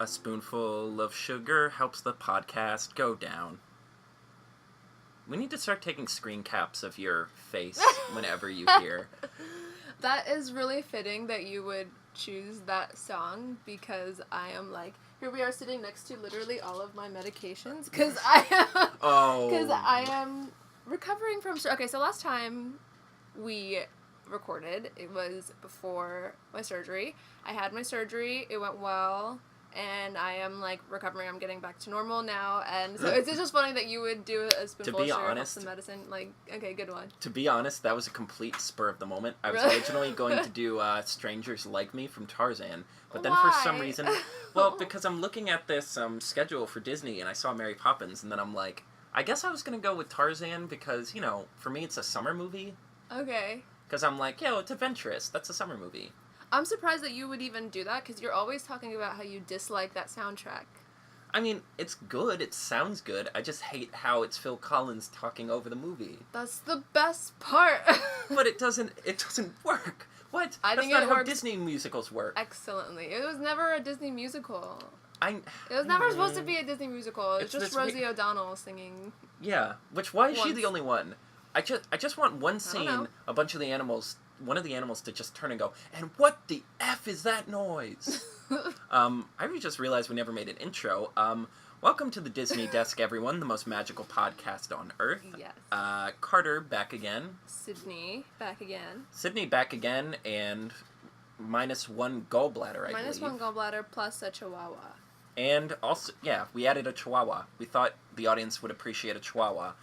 A spoonful of sugar helps the podcast go down. We need to start taking screen caps of your face whenever you hear. That is really fitting that you would choose that song because I am like, here we are sitting next to literally all of my medications because I am recovering from... Okay, so last time we recorded, it was before my surgery. I had my surgery, it went well, and I am like recovering. I'm getting back to normal now, and so it's just funny that you would do a spoonful of sugar helps the medicine. Like, okay, good one. To be honest, that was a complete spur of the moment. I was originally going to do Strangers Like Me from Tarzan, but then for some reason, well, because I'm looking at this schedule for Disney, and I saw Mary Poppins, and then I'm like, I guess I was going to go with Tarzan because, you know, for me it's a summer movie. Okay. Because I'm like, yo, it's adventurous. That's a summer movie. I'm surprised that you would even do that, because you're always talking about how you dislike that soundtrack. I mean, it's good. It sounds good. I just hate how it's Phil Collins talking over the movie. That's the best part. But it doesn't work. What? That's not how Disney musicals work. Excellently. It was never a Disney musical. It was never never supposed to be a Disney musical. It's just Rosie O'Donnell singing. Yeah. Why is she the only one? I just want one scene, a bunch of the animals, one of the animals to just turn and go, and what the F is that noise? I just realized we never made an intro. Welcome to the Disney Desk, everyone, the most magical podcast on Earth. Yes. Carter back again. Sydney back again, and minus one gallbladder, I believe. Minus one gallbladder plus a chihuahua. And also, yeah, we added a chihuahua. We thought the audience would appreciate a chihuahua.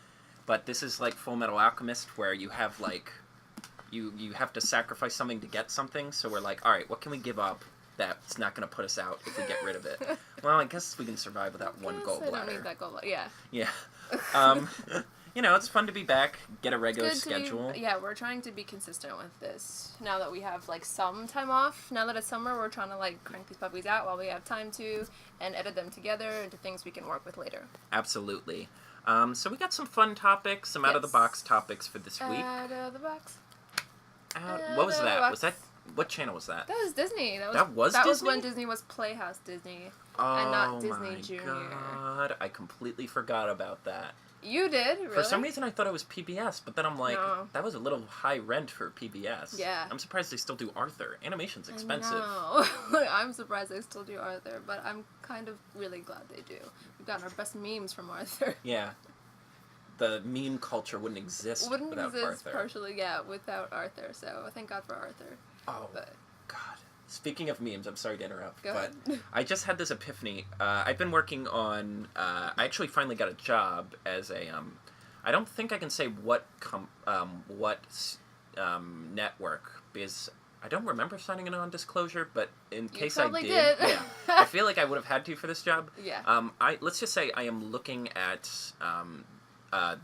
But this is like Full Metal Alchemist, where you have like, you have to sacrifice something to get something. So we're like, all right, what can we give up that's not going to put us out if we get rid of it? Well, I guess we can survive without one gallbladder. I don't need that gallbladder. Yeah. Yeah. You know, it's fun to be back, get a regular schedule. We're trying to be consistent with this. Now that we have like some time off, now that it's summer, we're trying to like crank these puppies out while we have time to, and edit them together into things we can work with later. Absolutely. So we got some fun topics, some out-of-the-box topics for this week. Out of the box. What was that? What channel was that? That was Disney. That was Disney? That was when Disney was Playhouse Disney, and not Disney Junior. Oh my god, I completely forgot about that. You did? Really? For some reason I thought it was PBS, but then I'm like, that was a little high rent for PBS. Yeah. I'm surprised they still do Arthur. Animation's expensive. I'm surprised they still do Arthur, but I'm kind of really glad they do. We've gotten our best memes from Arthur. Yeah. The meme culture wouldn't exist without Arthur. Partially, without Arthur, so thank God for Arthur. Oh, God. Speaking of memes, I'm sorry to interrupt, Go ahead. I just had this epiphany. I've been working on, I actually finally got a job as a, I don't think I can say what network, because I don't remember signing a non-disclosure, but in case I did. Yeah, I feel like I would have had to for this job. Yeah. Let's just say I am looking at,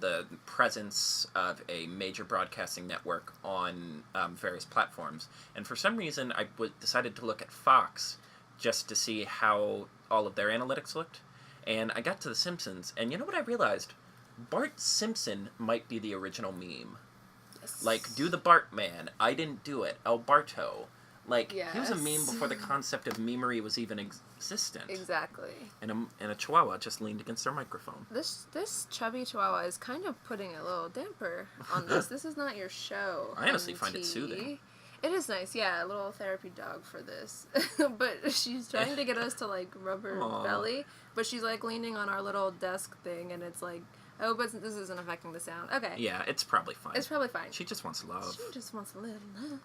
the presence of a major broadcasting network on various platforms. And for some reason, I decided to look at Fox just to see how all of their analytics looked. And I got to The Simpsons, and you know what I realized? Bart Simpson might be the original meme. Yes. Like, do the Bart man. I didn't do it. El Barto. Like, yes. He was a meme before the concept of memery was even existent. Exactly. And a chihuahua just leaned against their microphone. This chubby chihuahua is kind of putting a little damper on this. This is not your show. I honestly find it soothing. It is nice, yeah, a little therapy dog for this. But she's trying to get us to, like, rub her belly, but she's, like, leaning on our little desk thing, and it's like, oh, but this isn't affecting the sound. Okay. Yeah, it's probably fine. It's probably fine. She just wants love. She just wants a little love.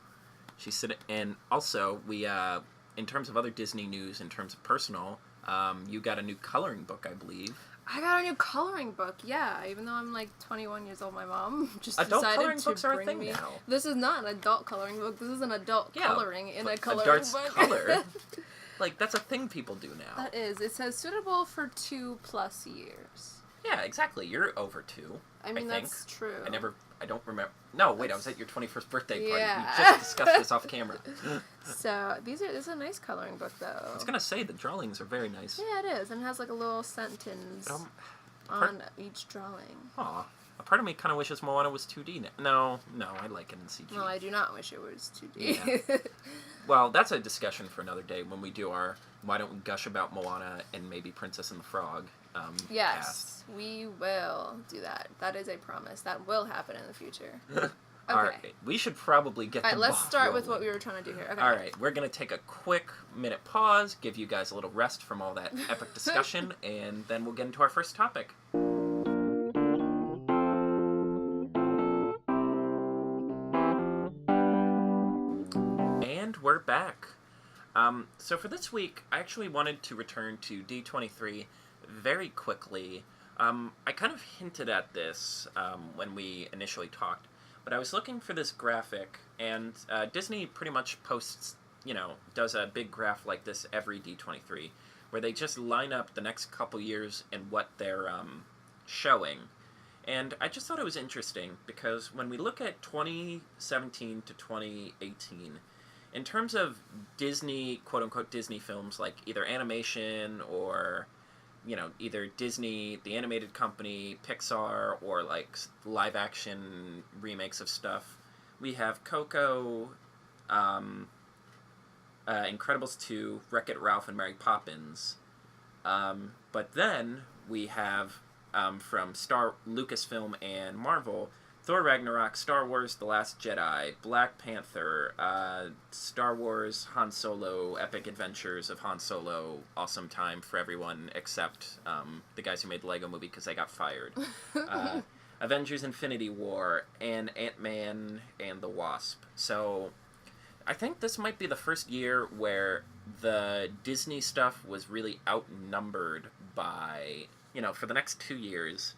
She's sitting, and also, we, in terms of other Disney news, in terms of personal, you got a new coloring book, I believe. I got a new coloring book, yeah. Even though I'm like 21 years old, my mom just adult decided coloring to books are a bring thing me. now. This is not an adult coloring book. This is an adult coloring in a coloring adults book. Color. Like, that's a thing people do now. That is. It says suitable for 2+ years. Yeah, exactly. You're over 2. I mean, think. That's true. I don't remember. No, wait, I was at your 21st birthday party. Yeah. We just discussed this off camera. So, this is a nice coloring book, though. I was going to say, the drawings are very nice. Yeah, it is. And it has, like, a little sentence. on each drawing. Aw. A part of me kind of wishes Moana was 2D. No, I like it in CG. No, I do not wish it was 2D. Yeah. Well, that's a discussion for another day when we do our Why Don't We Gush About Moana and maybe Princess and the Frog yes, cast. We will do that. That is a promise. That will happen in the future. Okay. All right, we should probably get the All right, let's ball start rolling. with what we were trying to do here. Okay. All right, we're going to take a quick minute pause, give you guys a little rest from all that epic discussion, and then we'll get into our first topic. And we're back. So for this week, I actually wanted to return to D23 very quickly. I kind of hinted at this when we initially talked, but I was looking for this graphic, and Disney pretty much posts, does a big graph like this every D23, where they just line up the next couple years and what they're showing. And I just thought it was interesting, because when we look at 2017 to 2018, in terms of Disney, quote-unquote Disney films, like either animation or, either Disney, the animated company, Pixar, or like live-action remakes of stuff, we have Coco, Incredibles 2, Wreck-It Ralph, and Mary Poppins. But then we have, from Lucasfilm and Marvel, Thor Ragnarok, Star Wars The Last Jedi, Black Panther, Star Wars Han Solo, Epic Adventures of Han Solo, awesome time for everyone except the guys who made the Lego Movie because they got fired. Avengers Infinity War, and Ant-Man and the Wasp. So I think this might be the first year where the Disney stuff was really outnumbered by, for the next 2 years,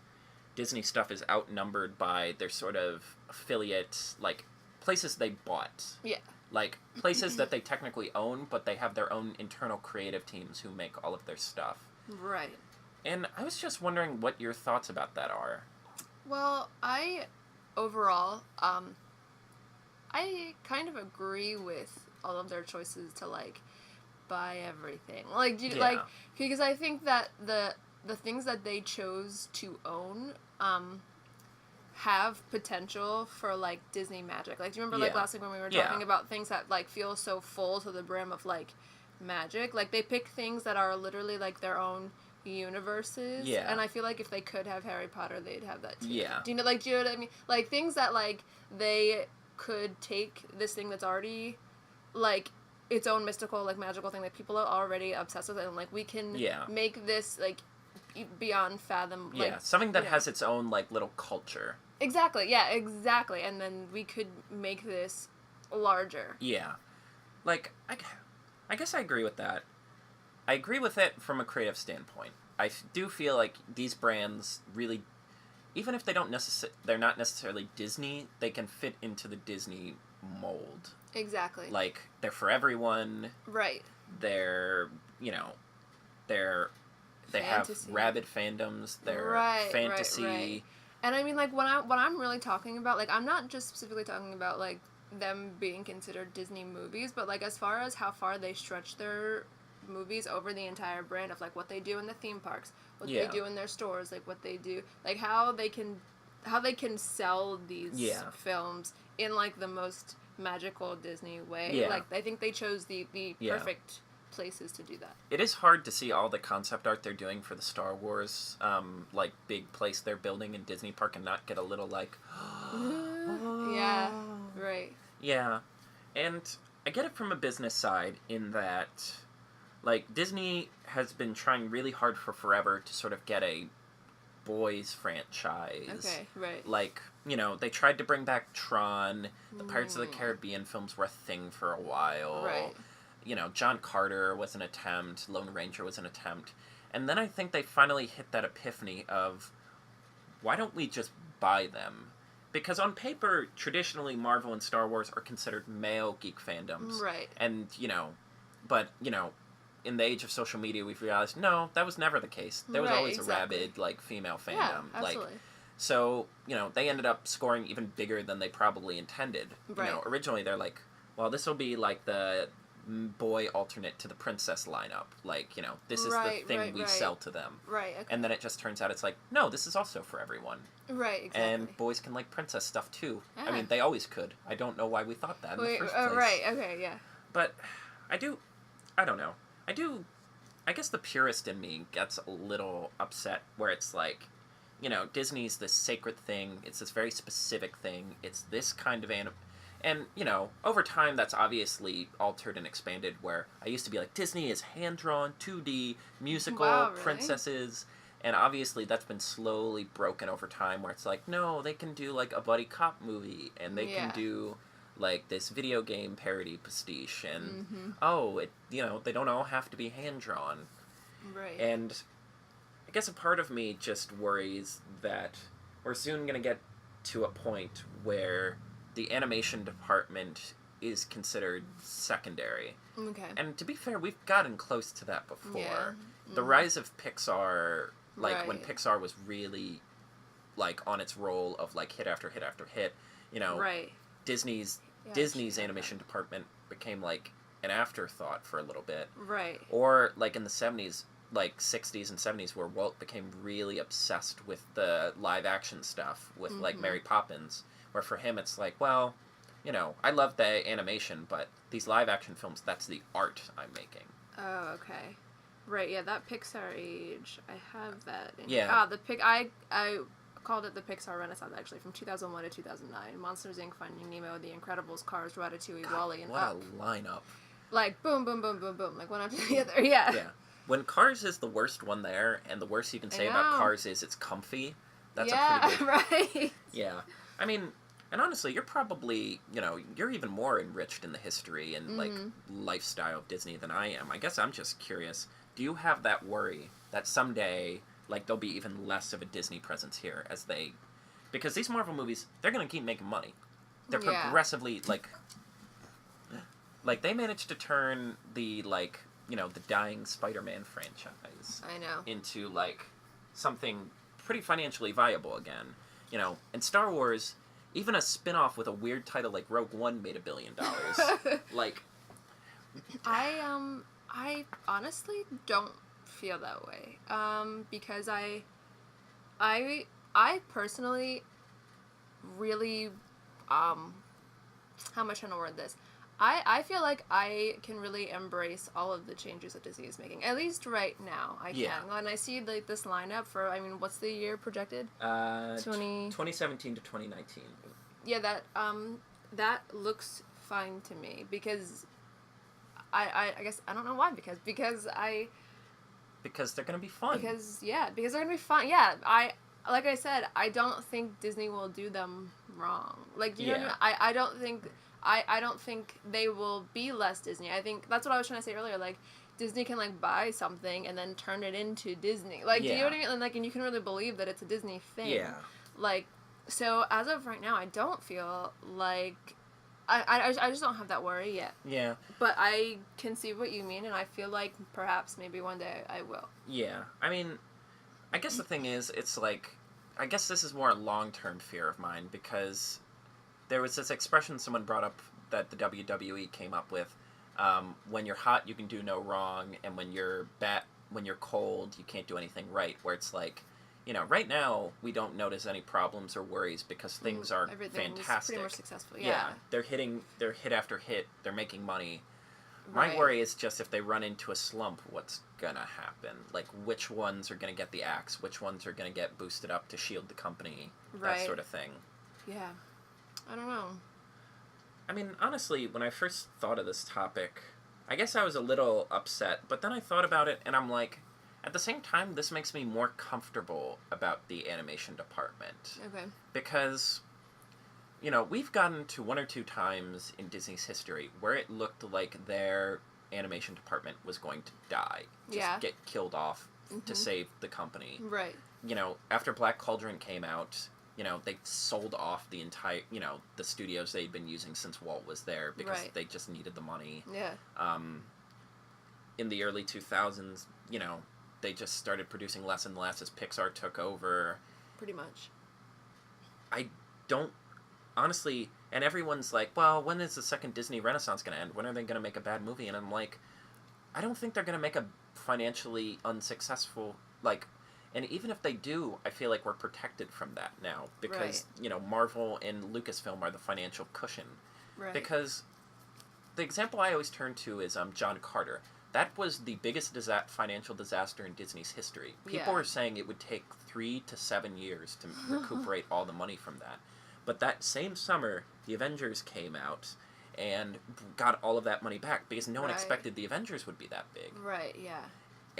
Disney stuff is outnumbered by their sort of affiliate, like, places they bought. Yeah. Like, places that they technically own, but they have their own internal creative teams who make all of their stuff. Right. And I was just wondering what your thoughts about that are. Well, overall, I kind of agree with all of their choices to, like, buy everything. Because I think that the things that they chose to own have potential for, like, Disney magic. Like, do you remember, like, last week when we were talking about things that, like, feel so full to the brim of, like, magic? Like, they pick things that are literally, like, their own universes. Yeah. And I feel like if they could have Harry Potter, they'd have that, too. Yeah. Do you know what I mean? Like, things that, like, they could take this thing that's already, like, its own mystical, like, magical thing that people are already obsessed with, and, like, we can make this, like, beyond fathom. Like, something that has its own, like, little culture. Exactly, yeah, exactly. And then we could make this larger. Yeah. Like, I guess I agree with that. I agree with it from a creative standpoint. I do feel like these brands really, even if they're not necessarily Disney, they can fit into the Disney mold. Exactly. Like, they're for everyone. Right. They're, they have rabid fandoms. They're fantasy. Right. And I mean, like, when I'm really talking about, like, I'm not just specifically talking about, like, them being considered Disney movies, but, like, as far as how far they stretch their movies over the entire brand of, like, what they do in the theme parks, what they do in their stores, like, what they do, like, how they can sell these films in, like, the most magical Disney way. Yeah. Like, I think they chose the perfect places to do that. It is hard to see all the concept art they're doing for the Star Wars, like, big place they're building in Disney Park and not get a little, like, yeah, right. Yeah, and I get it from a business side in that, like, Disney has been trying really hard for forever to sort of get a boys franchise. Okay, right. Like, they tried to bring back Tron, the Pirates of the Caribbean films were a thing for a while. Right. John Carter was an attempt, Lone Ranger was an attempt. And then I think they finally hit that epiphany of, why don't we just buy them? Because on paper, traditionally, Marvel and Star Wars are considered male geek fandoms. Right. And, but, in the age of social media, we've realized, no, that was never the case. There was always a rabid, like, female fandom. Yeah, absolutely. Like, so, they ended up scoring even bigger than they probably intended. Right. Originally, they're like, well, this will be, like, the boy alternate to the princess lineup. Like, you know, this is the thing we sell to them. Right, okay. And then it just turns out it's like, no, this is also for everyone. Right, exactly. And boys can like princess stuff too. Yeah. I mean, they always could. I don't know why we thought that in the first place. Right, okay, yeah. But I don't know. I guess the purist in me gets a little upset where it's like, you know, Disney's this sacred thing. It's this very specific thing. It's this kind of and, you know, over time that's obviously altered and expanded where I used to be like, Disney is hand-drawn, 2D, musical, princesses. And obviously that's been slowly broken over time where it's like, no, they can do like a buddy cop movie and they can do like this video game parody pastiche and you know, they don't all have to be hand-drawn. Right. And I guess a part of me just worries that we're soon going to get to a point where the animation department is considered secondary. Okay. And to be fair, we've gotten close to that before. Yeah. The Mm-hmm. rise of Pixar, like when Pixar was really like on its roll of like hit after hit after hit, you know, Disney's animation department became like an afterthought for a little bit. Right. Or like in the 70s, like 60s and 70s where Walt became really obsessed with the live action stuff with like Mary Poppins, where for him it's like, well, you know, I love the animation, but these live action films, that's the art I'm making. Oh, okay. Right, yeah, that Pixar age, I have that. Yeah. I called it the Pixar Renaissance, actually, from 2001 to 2009. Monsters, Inc., Finding Nemo, The Incredibles, Cars, Ratatouille, WALL-E, and Up. What a lineup. Like, boom, boom, boom, boom, boom, like one after the other, yeah. Yeah. When Cars is the worst one there, and the worst you can say about Cars is it's comfy, that's a pretty good... right. Yeah. I mean, and honestly, you're probably, you know, you're even more enriched in the history and, like, lifestyle of Disney than I am. I guess I'm just curious, do you have that worry that someday, like, there'll be even less of a Disney presence here as they... Because these Marvel movies, they're going to keep making money. They're progressively, like, they managed to turn the, like, you know, the dying Spider-Man franchise... I know. ...into, like, something pretty financially viable again. You know, and Star Wars, even a spin-off with a weird title like Rogue One made $1 billion. Like... I honestly don't feel that way. Because I personally really, how am I trying to word this? I feel like I can really embrace all of the changes that Disney is making. At least right now, I can. When I see like this lineup for, I mean, what's the year projected? 2017 to 2019. Yeah, that looks fine to me because I guess I don't know why because they're gonna be fun. Because they're gonna be fun. Yeah, like I said, I don't think Disney will do them wrong. Like, you know what I mean? I don't think they will be less Disney. I think that's what I was trying to say earlier. Like, Disney can like buy something and then turn it into Disney. Like, do you know what I mean? And like, and you can really believe that it's a Disney thing. Yeah. Like, so as of right now, I don't feel like I just don't have that worry yet. Yeah. But I can see what you mean, and I feel like perhaps maybe one day I will. Yeah. I mean, I guess the thing is, it's like, I guess this is more a long-term fear of mine, because there was this expression someone brought up that the WWE came up with, when you're hot, you can do no wrong, and when you're cold, you can't do anything right, where it's like, you know, right now, we don't notice any problems or worries because things are fantastic. Pretty more successful, yeah. They're hit after hit, they're making money. My worry is just if they run into a slump, what's gonna happen? Like, which ones are gonna get the axe? Which ones are gonna get boosted up to shield the company? That sort of thing. Yeah. I don't know. I mean, honestly, when I first thought of this topic, I guess I was a little upset, but then I thought about it, and I'm like, at the same time, this makes me more comfortable about the animation department. Okay. Because, you know, we've gotten to one or two times in Disney's history where it looked like their animation department was going to die. Just get killed off to save the company. Right. You know, after Black Cauldron came out, you know, they sold off the entire, you know, the studios they'd been using since Walt was there because they just needed the money. Yeah. In the early 2000s, you know, they just started producing less and less as Pixar took over. Pretty much. I don't honestly, and everyone's like, well, when is the second Disney Renaissance going to end? When are they going to make a bad movie? And I'm like, I don't think they're going to make a financially unsuccessful, like, and even if they do, I feel like we're protected from that now because, Marvel and Lucasfilm are the financial cushion. Right. Because the example I always turn to is John Carter. That was the biggest financial disaster in Disney's history. People were saying it would take 3 to 7 years to recuperate all the money from that. But that same summer, the Avengers came out and got all of that money back because no one expected the Avengers would be that big. Right, yeah.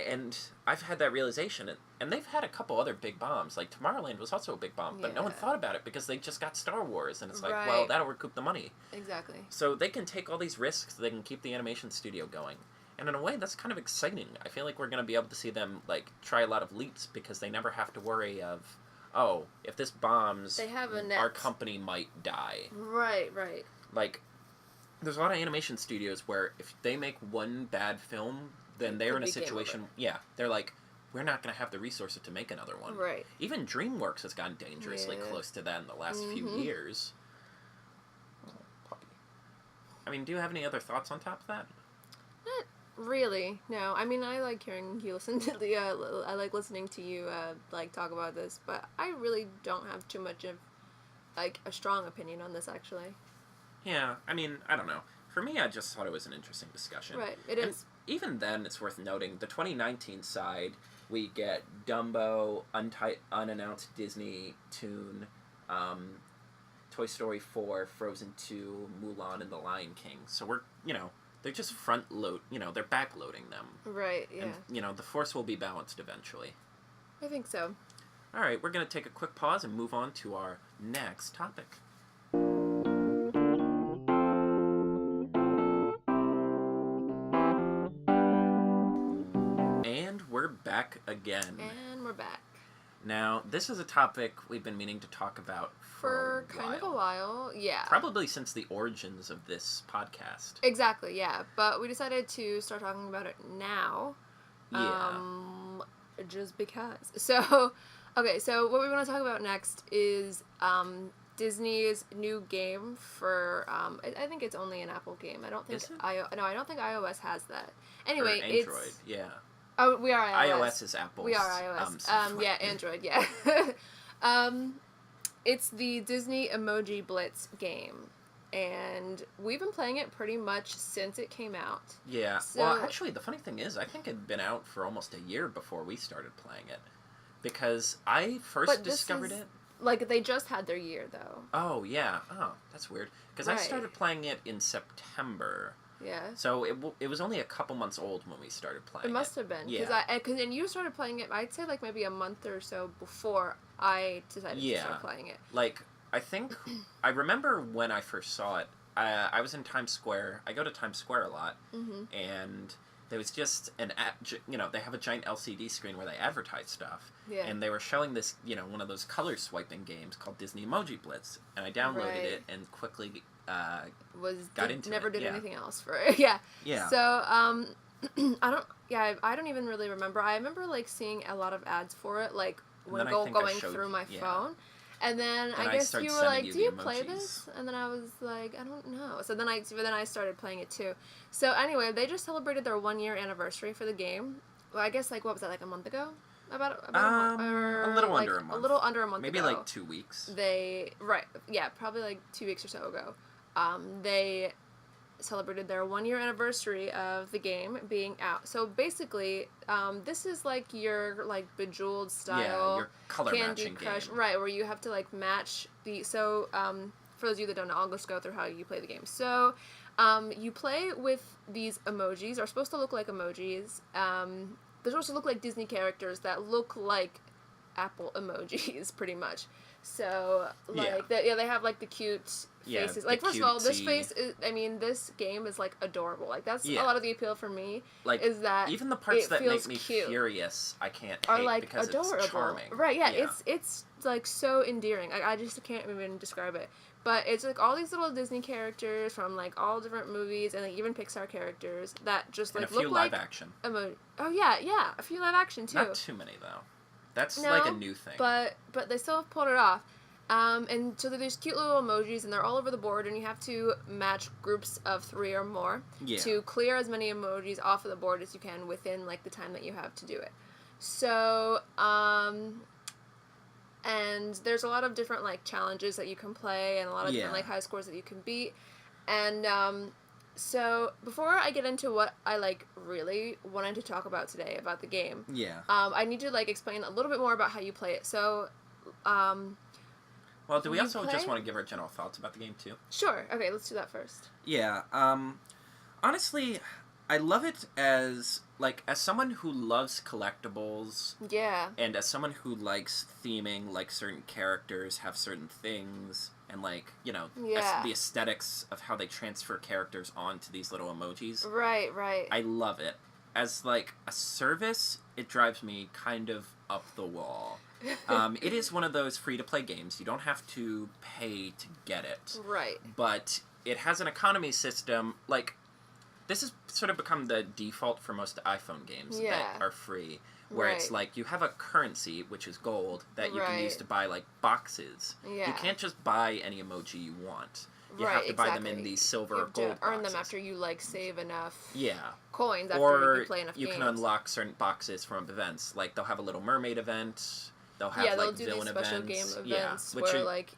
And I've had that realization, and they've had a couple other big bombs. Like, Tomorrowland was also a big bomb, but no one thought about it because they just got Star Wars, and it's like, well, that'll recoup the money. Exactly. So they can take all these risks, they can keep the animation studio going. And in a way, that's kind of exciting. I feel like we're going to be able to see them, like, try a lot of leaps because they never have to worry of, oh, if this bombs, our company might die. Right, right. Like, there's a lot of animation studios where if they make one bad film, then they're in a situation, they're like, we're not going to have the resources to make another one. Right. Even DreamWorks has gotten dangerously close to that in the last few years. Oh, puppy. I mean, do you have any other thoughts on top of that? Not really, no. I mean, I like hearing you listen to I like listening to you, talk about this, but I really don't have too much of, like, a strong opinion on this, actually. Yeah, I mean, I don't know. For me, I just thought it was an interesting discussion. Right, it is. Even then, it's worth noting, the 2019 side, we get Dumbo, unannounced Disney Toon, Toy Story 4, Frozen 2, Mulan, and The Lion King. So we're, they're just they're backloading them. Right, yeah. And, the force will be balanced eventually. I think so. All right, we're going to take a quick pause and move on to our next topic. Back again. And we're back. Now, this is a topic we've been meaning to talk about for kind of a while. Yeah. Probably since the origins of this podcast. Exactly, yeah. But we decided to start talking about it now. Yeah. Just because. So, okay, so what we want to talk about next is Disney's new game for, I think it's only an Apple game. I don't think I don't think iOS has that. Anyway, or Android, yeah. Oh, we are iOS. iOS is Apple's. We are iOS. Yeah, Android, yeah. It's the Disney Emoji Blitz game. And we've been playing it pretty much since it came out. Yeah. So, well, actually, the funny thing is, I think it had been out for almost a year before we started playing it. Because I first discovered it. Like, they just had their year, though. Oh, yeah. Oh, that's weird. Because I started playing it in September. Yeah. So it was only a couple months old when we started playing it. It must have been. Yeah. And you started playing it, I'd say, like, maybe a month or so before I decided to start playing it. Like, I think, I remember when I first saw it, I was in Times Square. I go to Times Square a lot. Mm-hmm. And there was just they have a giant LCD screen where they advertise stuff. Yeah. And they were showing this, one of those color swiping games called Disney Emoji Blitz. And I downloaded it and quickly never did anything else for it. Yeah. So I don't even really remember. I remember like seeing a lot of ads for it, like when going through my phone. And then I guess you were like, "Do you play this?" And then I was like, "I don't know." So then I started playing it too. So anyway, they just celebrated their 1-year anniversary for the game. Well, I guess like what was that, like a month ago? About a month, or a little under a month. A little under a month Maybe ago. Maybe like 2 weeks. Probably like 2 weeks or so ago. They celebrated their 1-year anniversary of the game being out. So basically, this is like your like Bejeweled style your color Candy matching Crush, game. right? Where you have to like match the. So for those of you that don't know, I'll just go through how you play the game. So you play with these emojis. Are supposed to look like emojis. They're supposed to look like Disney characters that look like Apple emojis, pretty much. So, like, they have, like, the cute faces. Like, first of all, this this game is, like, adorable. Like, that's a lot of the appeal for me, like, is that even the parts that make me cute. Furious, I can't are, hate like, because adorable. It's charming. Right, yeah. It's, like, so endearing. I just can't even describe it. But it's, like, all these little Disney characters from, like, all different movies, and, like, even Pixar characters that just, like, look like... a few live action. Oh, yeah. A few live action, too. Not too many, though. That's like a new thing. But they still have pulled it off. And so there's cute little emojis, and they're all over the board, and you have to match groups of 3 or more to clear as many emojis off of the board as you can within, like, the time that you have to do it. So, and there's a lot of different, like, challenges that you can play, and a lot of different, like, high scores that you can beat. And, so before I get into what I, like, really wanted to talk about today about the game, I need to, like, explain a little bit more about how you play it. So, well, do we also just want to give our general thoughts about the game, too? Sure. Okay, let's do that first. Yeah. Honestly, I love it as someone who loves collectibles. Yeah. And as someone who likes theming, like, certain characters have certain things, and, like, you know, the aesthetics of how they transfer characters onto these little emojis. Right, right. I love it. As, like, a service, it drives me kind of up the wall. It is one of those free-to-play games. You don't have to pay to get it. Right. But it has an economy system. Like, this has sort of become the default for most iPhone games that are free. Where it's like, you have a currency, which is gold, that you can use to buy, like, boxes. Yeah. You can't just buy any emoji you want. You have to buy them in these silver or gold boxes. You have to earn them after you, like, save enough coins after you play enough games. Or you can unlock certain boxes from events. Like, they'll have a Little Mermaid event. They'll have, they'll do villain these special events. game events where, like,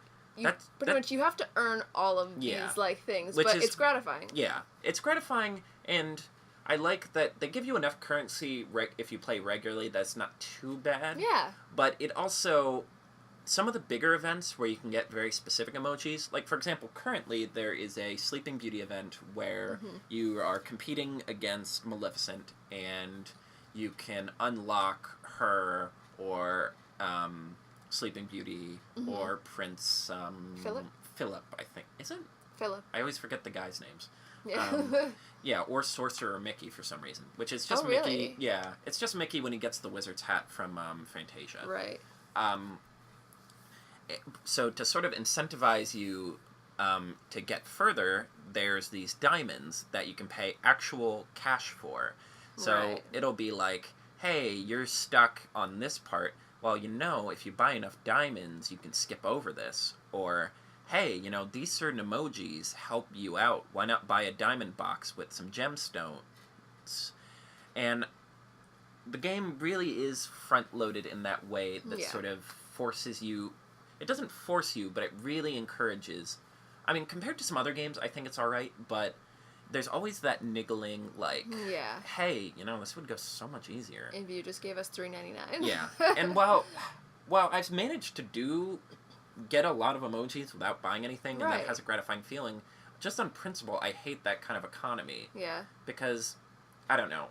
pretty much you have to earn all of these, like, things. But it's gratifying. Yeah. It's gratifying, and I like that they give you enough currency if you play regularly that's not too bad. Yeah. But it also... Some of the bigger events where you can get very specific emojis, like, for example, currently there is a Sleeping Beauty event where you are competing against Maleficent, and you can unlock her or Sleeping Beauty or Prince Philip, I think. Is it? Philip. I always forget the guys' names. Yeah. Or Sorcerer Mickey for some reason, which is just Mickey. Really? Yeah, it's just Mickey when he gets the wizard's hat from Fantasia. Right. So to sort of incentivize you to get further, there's these diamonds that you can pay actual cash for. So it'll be like, hey, you're stuck on this part. Well, you know, if you buy enough diamonds, you can skip over this. Or, hey, you know, these certain emojis help you out. Why not buy a diamond box with some gemstones? And the game really is front-loaded in that way that sort of forces you... It doesn't force you, but it really encourages... I mean, compared to some other games, I think it's alright, but there's always that niggling, like, hey, you know, this would go so much easier. If you just gave us $3.99. Yeah. And while I've managed to get a lot of emojis without buying anything, and that has a gratifying feeling, just on principle, I hate that kind of economy. Yeah. Because, I don't know,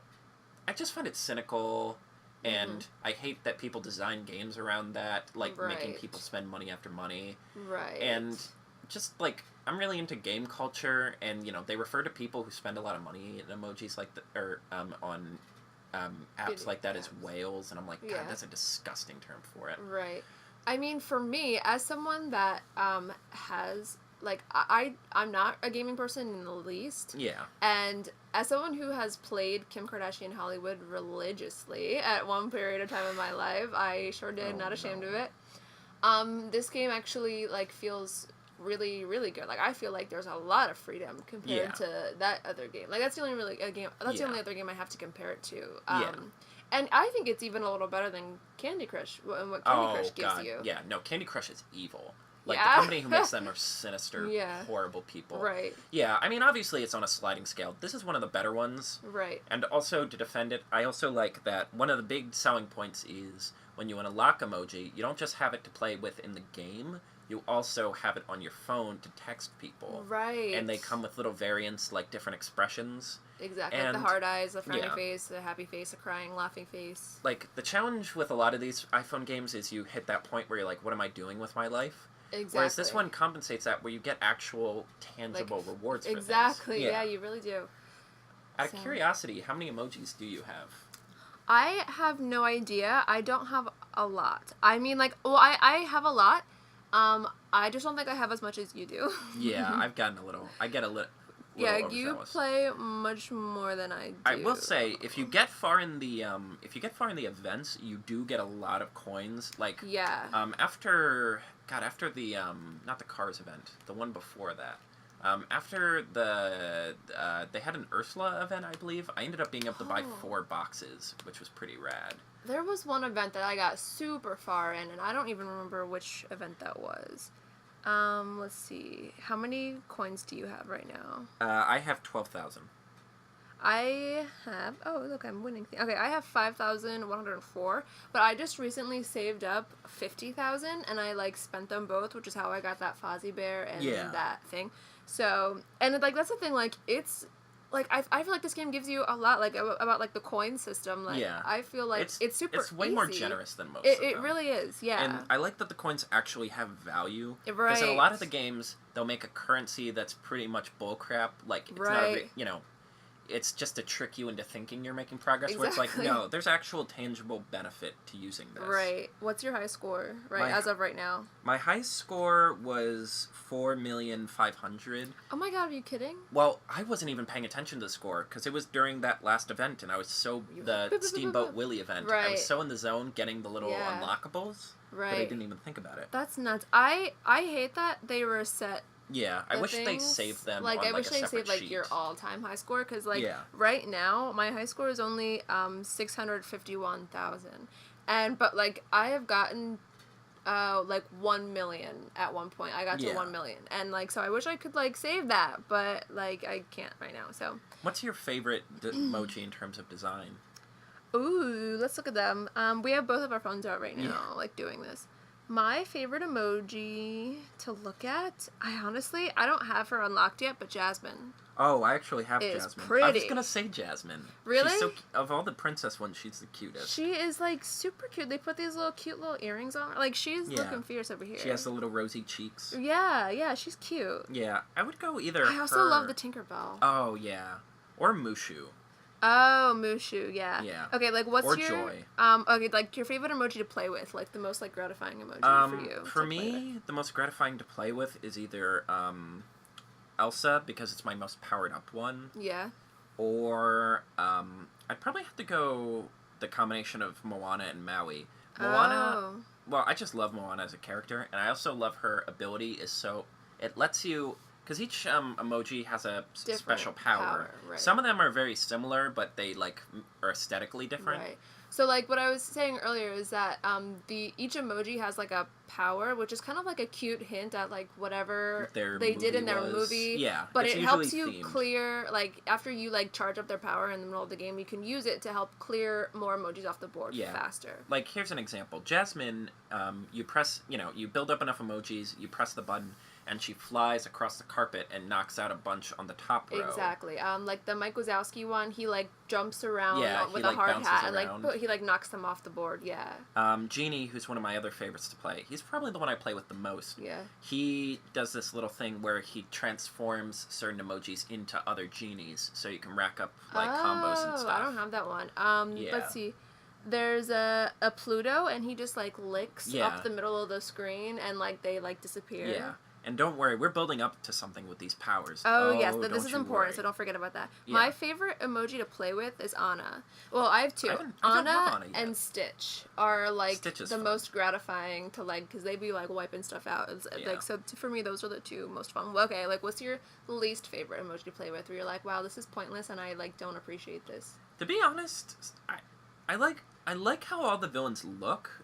I just find it cynical... And I hate that people design games around that, like, making people spend money after money. Right. And just, like, I'm really into game culture, and, you know, they refer to people who spend a lot of money in emojis like on apps like that as whales, and I'm like, God, that's a disgusting term for it. Right. I mean, for me, as someone that has... Like, I'm not a gaming person in the least. Yeah. And as someone who has played Kim Kardashian Hollywood religiously at one period of time in my life, I sure did, not ashamed of it. This game actually, like, feels really, really good. Like, I feel like there's a lot of freedom compared to that other game. Like, that's the only the only other game I have to compare it to. And I think it's even a little better than Candy Crush, and what Candy Crush gives you. Yeah, no, Candy Crush is evil. Like, the company who makes them are sinister, horrible people. Right. Yeah, I mean, obviously it's on a sliding scale. This is one of the better ones. Right. And also, to defend it, I also like that one of the big selling points is when you unlock emoji, you don't just have it to play with in the game, you also have it on your phone to text people. Right. And they come with little variants, like different expressions. Exactly. And, like the hard eyes, the frowny face, the happy face, the crying, laughing face. Like, the challenge with a lot of these iPhone games is you hit that point where you're like, what am I doing with my life? Exactly. Whereas this one compensates that, where you get actual, tangible rewards for things. Yeah, you really do. Out of curiosity, how many emojis do you have? I have no idea. I don't have a lot. I mean, like, well, I have a lot. I just don't think I have as much as you do. Yeah, I've gotten a little. I get a little. Yeah, you play much more than I do. I will say, if you get far in the events, you do get a lot of coins. Like, after God, after the not the Cars event, the one before that. After they had an Ursula event, I believe. I ended up being able to buy 4 boxes, which was pretty rad. There was one event that I got super far in, and I don't even remember which event that was. Let's see. How many coins do you have right now? I have 12,000. I have... Oh, look, I'm winning. Okay, I have 5,104, but I just recently saved up 50,000, and I, like, spent them both, which is how I got that Fozzie Bear and that thing. So, and, like, that's the thing, like, it's... Like, I feel like this game gives you a lot, like, about, like, the coin system. Like, I feel like it's super It's way easy. more generous than most of them. It really is, yeah. And I like that the coins actually have value. Right. Because in a lot of the games, they'll make a currency that's pretty much bullcrap. Like, it's not you know... It's just to trick you into thinking you're making progress, where it's like, no, there's actual tangible benefit to using this. Right. What's your high score, as of right now? My high score was 4,500,000. Oh my god, are you kidding? Well, I wasn't even paying attention to the score, because it was during that last event, and I was so... The Steamboat Willie event. Right. I was so in the zone getting the little unlockables, that I didn't even think about it. That's nuts. I hate that they reset... Yeah, I wish they saved them on, I wish a they separate saved, sheet. your all-time high score, because, right now, my high score is only, 651,000. But, like, I have gotten, 1 million at one point. I got to 1 million. And, like, so I wish I could, like, save that, but, like, I can't right now, so. What's your favorite emoji in terms of design? Ooh, let's look at them. We have both of our phones out right now, like, doing this. My favorite emoji to look at, I don't have her unlocked yet, but Jasmine. Oh, I actually have Jasmine. Pretty. I was gonna say Jasmine. Really? She's of all the princess ones, she's the cutest. She is, like, super cute. They put these cute little earrings on her. Like, she's looking fierce over here. She has the little rosy cheeks. Yeah, she's cute. Yeah, I would go either I also love the Tinkerbell. Oh, yeah. Or Mushu. Oh, Mushu, yeah. Yeah. Okay, like, what's your... Joy. Okay, like, your favorite emoji to play with? Like, the most, like, gratifying emoji for you? For me, the most gratifying to play with is either, Elsa, because it's my most powered up one. Yeah. Or, I'd probably have to go the combination of Moana and Maui. Moana... Well, I just love Moana as a character, and I also love her ability is so... It lets you... Because each emoji has a special power. Right. Some of them are very similar, but they, like, are aesthetically different. Right. So, like, what I was saying earlier is that each emoji has, like, a power, which is kind of like a cute hint at, like, whatever they did in their movie. Yeah, but it helps you themed. clear, like, after you, like, charge up their power in the middle of the game, you can use it to help clear more emojis off the board faster. Like, here's an example. Jasmine, you press, you build up enough emojis, you press the button, and she flies across the carpet and knocks out a bunch on the top row. Exactly. Like the Mike Wazowski one, he like jumps around with he a hard hat around. And he like knocks them off the board. Yeah. Genie, who's one of my other favorites to play, he's probably the one I play with the most. Yeah. He does this little thing where he transforms certain emojis into other genies, so you can rack up like combos and stuff. I don't have that one. Let's see. There's a Pluto, and he just like licks up the middle of the screen, and like they like disappear. Yeah. And don't worry, we're building up to something with these powers. Oh, yes, this is important, so don't forget about that. Yeah. My favorite emoji to play with is Anna. Well, I have two. Anna and Stitch are, like, the most gratifying to, like, because they be, like, wiping stuff out. Like, so for me, those are the two most fun. Well, okay, like, what's your least favorite emoji to play with, where you're like, wow, this is pointless, and I, like, don't appreciate this? To be honest, I like how all the villains look.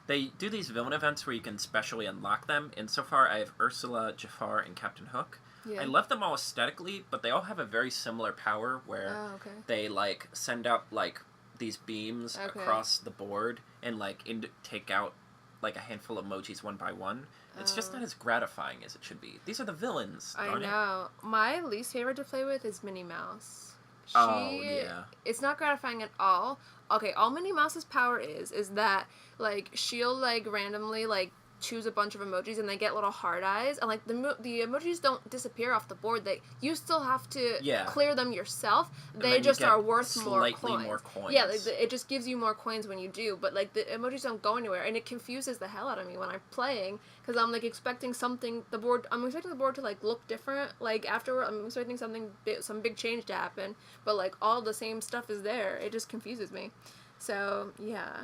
They do these villain events where you can specially unlock them, and so far I have Ursula, Jafar, and Captain Hook. Yeah. I love them all aesthetically, but they all have a very similar power where they, like, send out, like, these beams across the board and, like, take out, like, a handful of emojis one by one. It's just not as gratifying as it should be. These are the villains, I know. My least favorite to play with is Minnie Mouse. It's not gratifying at all. Okay, all Minnie Mouse's power is that, like, she'll, like, randomly, like, choose a bunch of emojis and they get little heart eyes, and, like, the emojis don't disappear off the board. You still have to clear them yourself. They just are worth more coins. Yeah, like, it just gives you more coins when you do, but, like, the emojis don't go anywhere, and it confuses the hell out of me when I'm playing, because I'm, like, expecting the board to, like, look different, like, afterward. I'm expecting some big change to happen, but, like, all the same stuff is there. It just confuses me. So, yeah.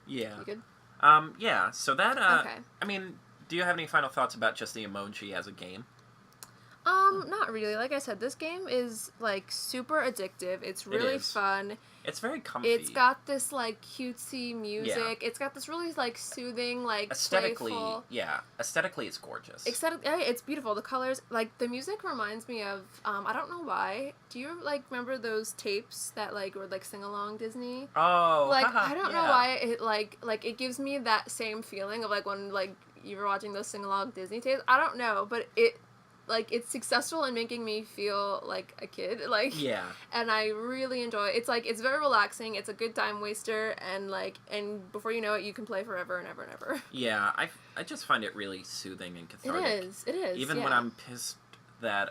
Yeah. You good? Yeah, so that, Okay. I mean, do you have any final thoughts about just the emoji as a game? Not really. Like I said, this game is, like, super addictive. It's really fun. It's very comfy. It's got this, like, cutesy music. Yeah. It's got this really, like, soothing, like, Aesthetically, playful... yeah. Aesthetically, it's gorgeous. It's beautiful. The colors... Like, the music reminds me of... I don't know why. Do you, like, remember those tapes that, like, were, like, sing-along Disney? Oh, like, I don't know why it, like, it gives me that same feeling of, like, when, like, you were watching those sing-along Disney tapes. I don't know, but it... Like, it's successful in making me feel like a kid, like, yeah, and I really enjoy it. It's, like, it's very relaxing, it's a good time waster, and, like, and before you know it, you can play forever and ever and ever. Yeah, I just find it really soothing and cathartic. It is, Even when I'm pissed that,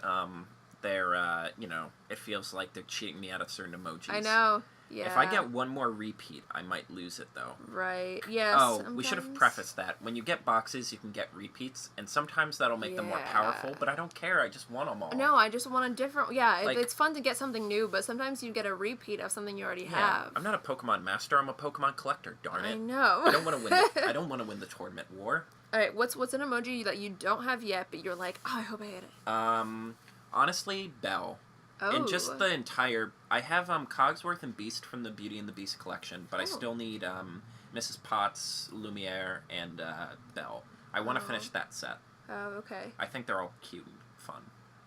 they're, you know, it feels like they're cheating me out of certain emojis. I know, yeah. If I get one more repeat, I might lose it, though. Right, yes. Oh, we should have prefaced that. When you get boxes, you can get repeats, and sometimes that'll make them more powerful, but I don't care. I just want them all. No, I just want a different... Yeah, like, it's fun to get something new, but sometimes you get a repeat of something you already have. I'm not a Pokemon master. I'm a Pokemon collector, darn it. I know. I don't want to win I don't want to win the tournament war. Alright, what's an emoji that you don't have yet, but you're like, oh, I hope I hit it? Honestly, Belle. Oh. And just the entire... I have Cogsworth and Beast from the Beauty and the Beast collection, but I still need Mrs. Potts, Lumiere, and Belle. I want to finish that set. Oh, okay. I think they're all cute and fun.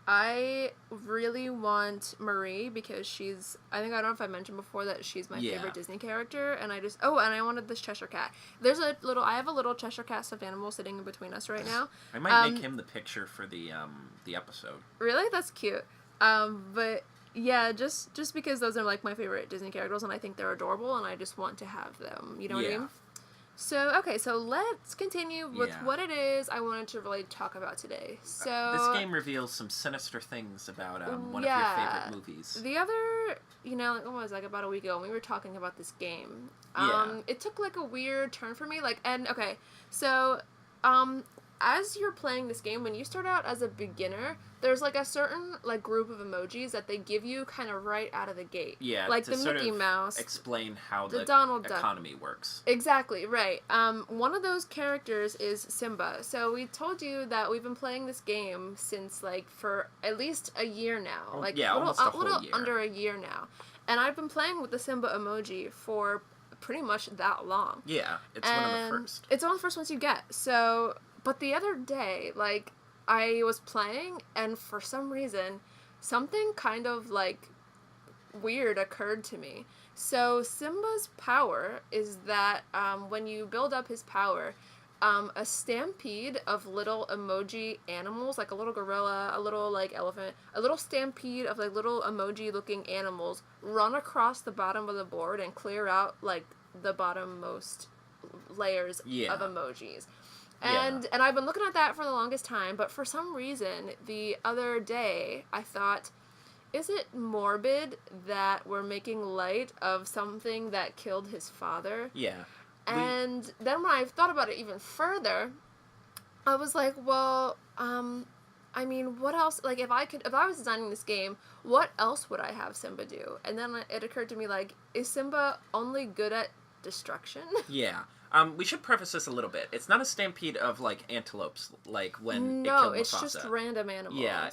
I really want Marie because she's... I don't know if I mentioned before that she's my favorite Disney character, and I just... Oh, and I wanted this Cheshire Cat. I have a little Cheshire Cat stuffed animal sitting in between us right now. I might make him the picture for the episode. Really? That's cute. But yeah, just because those are like my favorite Disney characters and I think they're adorable and I just want to have them. You know what I mean? So, okay, so let's continue with what it is I wanted to really talk about today. So this game reveals some sinister things about one of your favorite movies. The other, like, what was it, like about a week ago when we were talking about this game. It took like a weird turn for me. As you're playing this game, when you start out as a beginner, there's, like, a certain, like, group of emojis that they give you kind of right out of the gate. Yeah, like to the sort Mickey of Mouse. Explain how the Donald economy works. Exactly, right. One of those characters is Simba. So we told you that we've been playing this game since, like, for at least a year now. Almost a whole year. Under a year now. And I've been playing with the Simba emoji for pretty much that long. Yeah, it's one of the first. It's one of the first ones you get. So... But the other day, like, I was playing, and for some reason, something kind of, like, weird occurred to me. So, Simba's power is that, when you build up his power, a stampede of little emoji animals, like a little gorilla, a little, like, elephant, a little stampede of, like, little emoji-looking animals run across the bottom of the board and clear out, like, the bottommost layers of emojis. And I've been looking at that for the longest time, but for some reason, the other day, I thought, is it morbid that we're making light of something that killed his father? Yeah. And then when I thought about it even further, I was like, well, I mean, what else, like, if I was designing this game, what else would I have Simba do? And then it occurred to me, like, is Simba only good at destruction? Yeah. We should preface this a little bit. It's not a stampede of, like, antelopes, like when it killed Mufasa. No, it's just random animals. Yeah,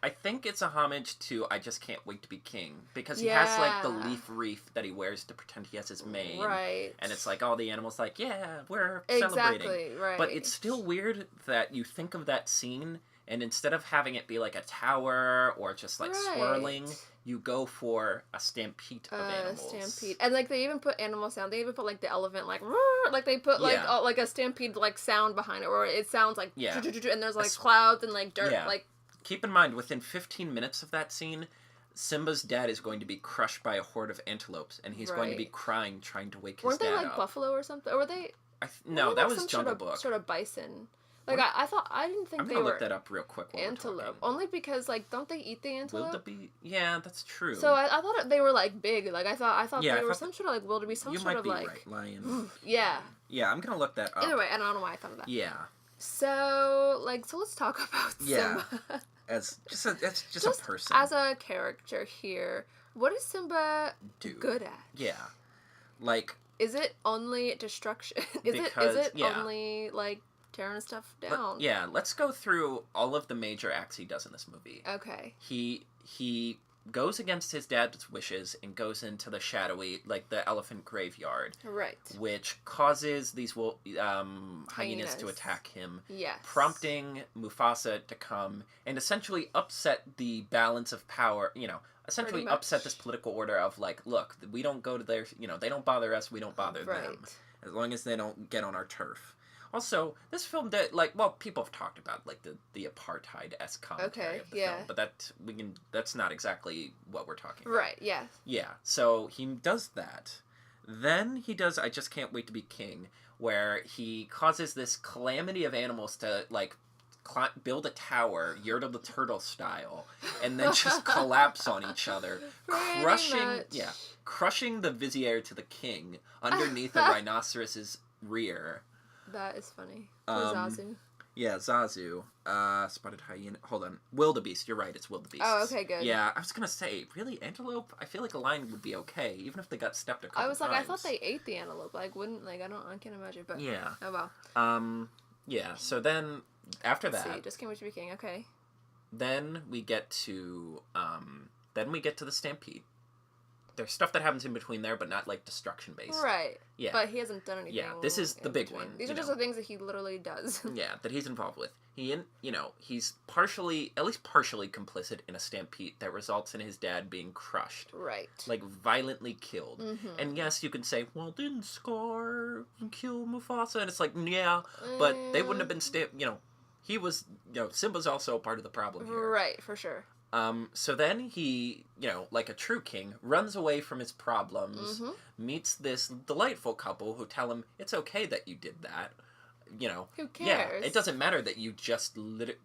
I think it's a homage to I Just Can't Wait to Be King, because he has, like, the leaf wreath that he wears to pretend he has his mane. Right. And it's like all the animals like, yeah, we're celebrating. Exactly, right. But it's still weird that you think of that scene, and instead of having it be, like, a tower or just, like, swirling... You go for a stampede of animals. Stampede. And, like, they even put animal sound. They even put, like, the elephant, like, like, they put, like, like a stampede, like, sound behind it, where it sounds like, and there's, like, clouds and, like, dirt, like... Keep in mind, within 15 minutes of that scene, Simba's dad is going to be crushed by a horde of antelopes, and he's going to be crying, trying to wake his dad up. Weren't they, like, buffalo or something? Or were they... No, that was Jungle Book. Sort of bison. Like, I didn't think they were... I'm gonna look that up real quick while antelope. we're talking. Only because, like, don't they eat the antelope? Wildebeest? Yeah, that's true. So I thought they were, like, big. Like, I thought they were some sort of, like, wildebeest, some sort of, like... You might be right, lion. Yeah. Yeah, I'm gonna look that up. Either way, I don't know why I thought of that. Yeah. So let's talk about Simba. As just a person. As a character here, what is Simba good at? Yeah. Like, is it only destruction? Is it only, like, tearing stuff down? Let's go through all of the major acts he does in this movie. Okay. He goes against his dad's wishes and goes into the shadowy, like, the elephant graveyard. Right. Which causes these hyenas to attack him. Yes. Prompting Mufasa to come and essentially upset the balance of power, essentially upset this political order of, like, look, we don't go to their, they don't bother us, we don't bother them. As long as they don't get on our turf. Also, this film did, like, well, people have talked about, like, the apartheid-esque commentary of the film, but that's not exactly what we're talking about. Right, yeah. Yeah, so he does that. Then he does I Just Can't Wait to Be King, where he causes this calamity of animals to, like, build a tower, Yertle the Turtle style, and then just collapse on each other, crushing the vizier to the king underneath the rhinoceros's rear. That is funny. Zazu. Yeah, Zazu. Spotted hyena. Hold on. Wildebeest. You're right. It's wildebeest. Oh, okay, good. Yeah, I was gonna say, really, antelope? I feel like a lion would be okay, even if they got stepped a couple times. I thought they ate the antelope. Like, I can't imagine, but... Yeah. Oh, well. Yeah, so then, after Let's that... see, Just Can't Wait to Be King, okay. Then we get to the Stampede. There's stuff that happens in between there, but not, like, destruction-based. Right. Yeah. But he hasn't done anything. Yeah, this is the big one. These are just the things that he literally does. Yeah, that he's involved with. He's at least partially complicit in a stampede that results in his dad being crushed. Right. Like, violently killed. Mm-hmm. And yes, you can say, well, didn't Scar kill Mufasa? And it's like, yeah, but they wouldn't have been he was, Simba's also a part of the problem here. Right, for sure. So then he, like a true king, runs away from his problems, meets this delightful couple who tell him, it's okay that you did that. Who cares? Yeah, it doesn't matter that you just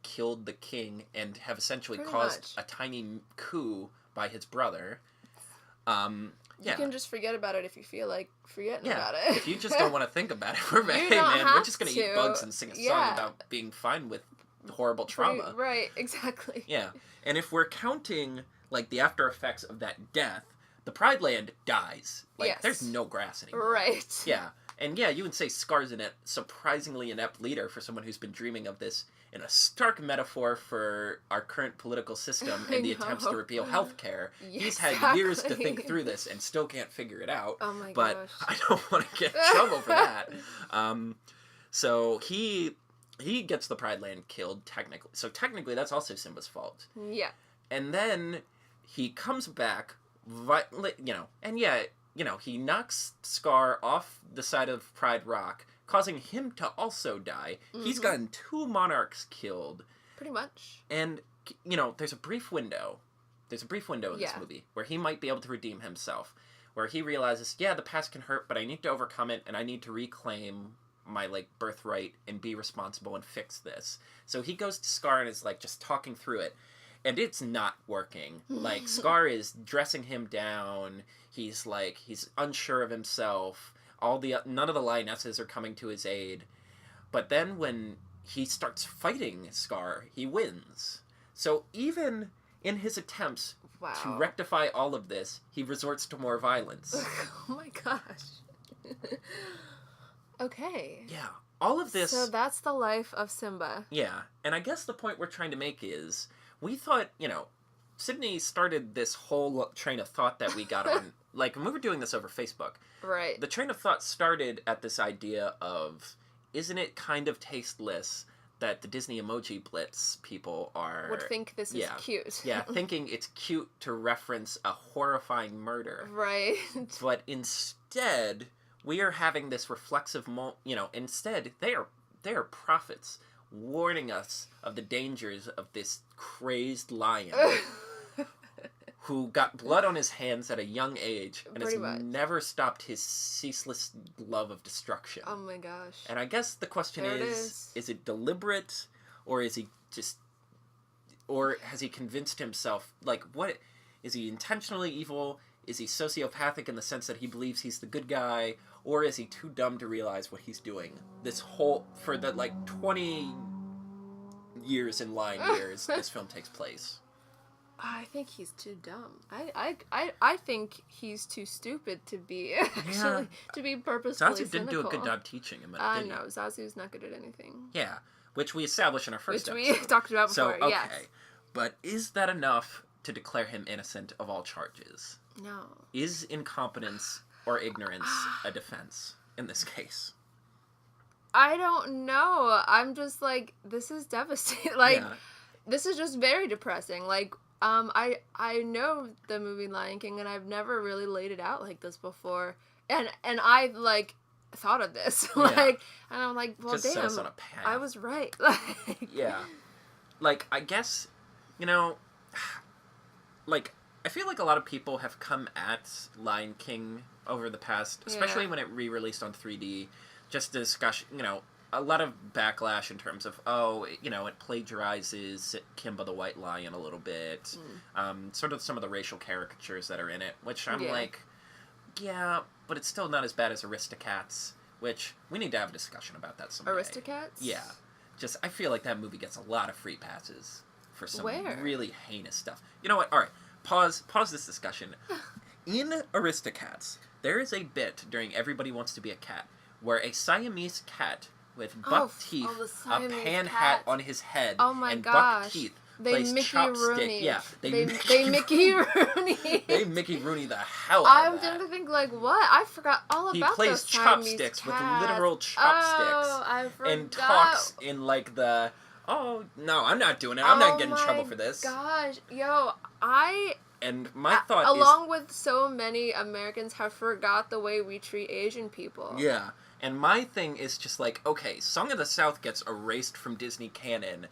killed the king and have essentially caused a tiny coup by his brother. You can just forget about it if you feel like forgetting about it. If you just don't want to think about it, we're just going to eat bugs and sing a song about being fine with horrible trauma. Right, exactly. Yeah, and if we're counting, like, the after effects of that death, the Pride Land dies. Like, there's no grass anymore. Right. Yeah, and yeah, you would say Scar's a surprisingly inept leader for someone who's been dreaming of this in a stark metaphor for our current political system and the attempts to repeal healthcare. Yeah, he's had years to think through this and still can't figure it out. Oh my but gosh. I don't want to get in trouble for that. So he gets the Pride Land killed, technically. So technically, that's also Simba's fault. Yeah. And then he comes back, he knocks Scar off the side of Pride Rock, causing him to also die. Mm-hmm. He's gotten 2 monarchs killed. Pretty much. And, there's a brief window. in this movie where he might be able to redeem himself. Where he realizes, the past can hurt, but I need to overcome it, and I need to reclaim my, like, birthright and be responsible and fix this. So he goes to Scar and is, like, just talking through it. And it's not working. Like, Scar is dressing him down. He's unsure of himself. None of the lionesses are coming to his aid. But then when he starts fighting Scar, he wins. So even in his attempts to rectify all of this, he resorts to more violence. Oh my gosh. Okay. Yeah. All of this... So that's the life of Simba. Yeah. And I guess the point we're trying to make is, we thought, Sydney started this whole train of thought that we got on, like, when we were doing this over Facebook. Right. The train of thought started at this idea of, isn't it kind of tasteless that the Disney emoji Blitz people would think this is cute. Yeah, thinking it's cute to reference a horrifying murder. Right. But instead, we are having this reflexive instead, they are prophets warning us of the dangers of this crazed lion who got blood on his hands at a young age and has never stopped his ceaseless love of destruction. Oh my gosh. And I guess the question is it deliberate, or has he convinced himself, like, what, is he intentionally evil? Is he sociopathic in the sense that he believes he's the good guy? Or is he too dumb to realize what he's doing? For the, like, 20 years in line years, this film takes place. I think he's too dumb. I think he's too stupid to be to be purposefully Zazu didn't do a good job teaching him. No, Zazu's not good at anything. Yeah, which we established in our first episode. Which we talked about before, so, okay. Yes. But is that enough to declare him innocent of all charges? No. Is incompetence or ignorance a defense in this case? I don't know. I'm just like, this is devastating. Like, this is just very depressing. Like, I know the movie Lion King, and I've never really laid it out like this before. And I, like, thought of this. Like, and I'm like, well, just damn, set us on a path. I was right. Like, yeah. Like, I guess, you know, like, I feel like a lot of people have come at Lion King over the past, especially when it re-released on 3D, just to discuss, you know, a lot of backlash in terms of, you know, it plagiarizes Kimba the White Lion a little bit, sort of some of the racial caricatures that are in it, which I'm like, yeah, but it's still not as bad as Aristocats, which we need to have a discussion about that someday. Aristocats? Yeah. Just, I feel like that movie gets a lot of free passes for some really heinous stuff. You know what? All right, pause this discussion. In Aristocats, there is a bit during Everybody Wants to Be a Cat where a Siamese cat with buck teeth, a pan hat on his head, and buck teeth plays chopstick. Yeah, they Mickey Rooney. They Mickey Rooney the hell out of that. I'm gonna think like, what? I forgot all about those He plays chopsticks with literal chopsticks. Oh, I forgot. And talks in like the, oh, no, I'm not doing it. I'm not getting in trouble for this. Gosh, yo, And my thought along with so many Americans, have forgot the way we treat Asian people. Yeah. And my thing is just like, okay, Song of the South gets erased from Disney canon.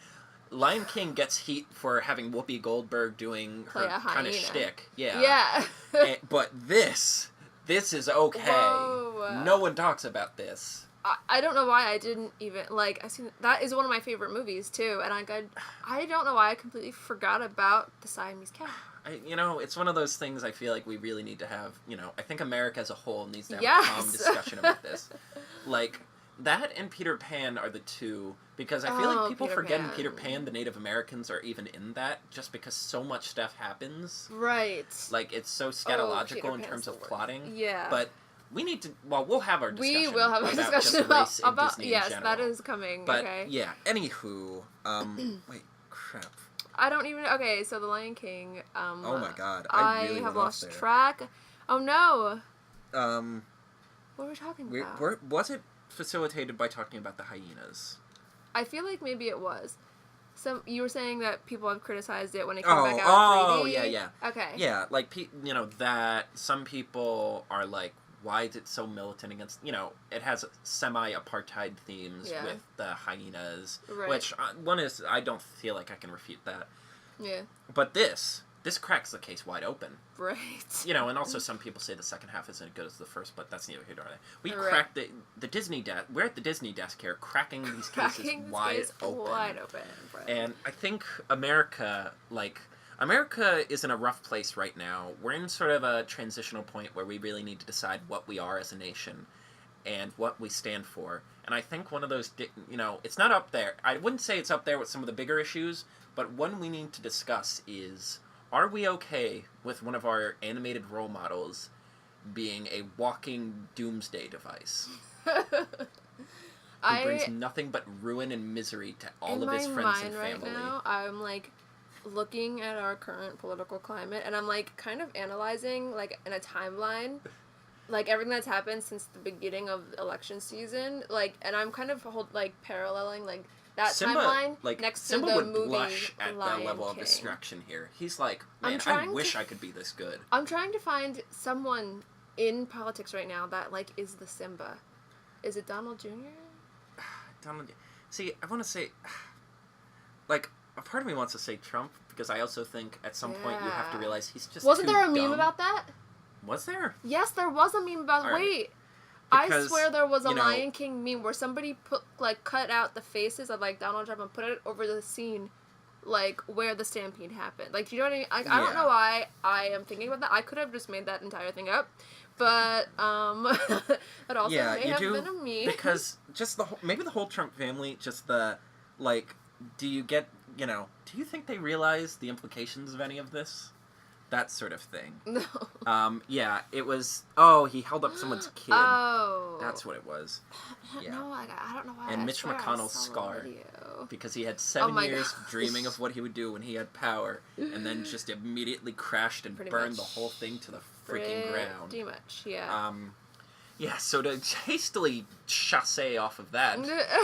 Lion King gets heat for having Whoopi Goldberg doing her kind of shtick. Yeah. Yeah. But this is okay. Whoa. No one talks about this. I don't know why I didn't even, like, that is one of my favorite movies, too, and I don't know why I completely forgot about the Siamese cat. You know, it's one of those things I feel like we really need to have, you know, I think America as a whole needs to have a calm discussion about this. Like, that and Peter Pan are the two, because I feel like people forget in Peter Pan the Native Americans are even in that, just because so much stuff happens. Right. Like, it's so scatological in terms of plotting. Yeah. But we need to, we'll have our discussion. We will have a discussion about Disney in general. that is coming. But, okay. Yeah, anywho, wait, crap. I don't even, okay, so The Lion King, oh my god, I really have lost track. Oh no. What were we talking about? Was it facilitated by talking about the hyenas? I feel like maybe it was. You were saying that people have criticized it when it came back out 3D. Oh, yeah. Okay. Yeah, like, you know, that some people are like, why is it so militant against, you know, it has semi-apartheid themes with the hyenas, which, one is, I don't feel like I can refute that. Yeah. But this cracks the case wide open. Right. You know, and also some people say the second half isn't as good as the first, but that's neither here nor there. We cracked the Disney desk. We're at the Disney desk here, cracking these cases wide open. Right. And I think America is in a rough place right now. We're in sort of a transitional point where we really need to decide what we are as a nation and what we stand for. And I think one of those, you know, it's not up there. I wouldn't say it's up there with some of the bigger issues, but one we need to discuss is, are we okay with one of our animated role models being a walking doomsday device? Who brings nothing but ruin and misery to all of his friends and family. Right now, I'm like looking at our current political climate, and I'm like kind of analyzing, like, in a timeline, like everything that's happened since the beginning of election season, like, and I'm kind of paralleling like that Simba, timeline like, next Simba to the would movie blush at Lion the level King. of destruction here. He's like, man, I wish I could be this good. I'm trying to find someone in politics right now that, like, is the Simba. Is it Donald Jr.? Donald. See, I want to say, like, a part of me wants to say Trump, because I also think at some point you have to realize he's just Wasn't too there a dumb. meme about that? Was there? Yes, there was a meme about wait. Because, I swear there was a Lion King meme where somebody cut out the faces of, like, Donald Trump and put it over the scene, like, where the stampede happened. Like, do you know what I mean? I don't know why I am thinking about that. I could have just made that entire thing up. But, it also may have been a meme. Because just maybe the whole Trump family, just the, like, do you get you know, do you think they realize the implications of any of this? That sort of thing. No. Yeah, it was, he held up someone's kid. Oh. That's what it and Yeah. No, I don't know why. And Mitch McConnell's scar. Because he had 7 years dreaming of what he would do when he had power, and then just immediately crashed and burned the whole thing to the freaking ground. Pretty much, yeah. Yeah, so to hastily chasse off of that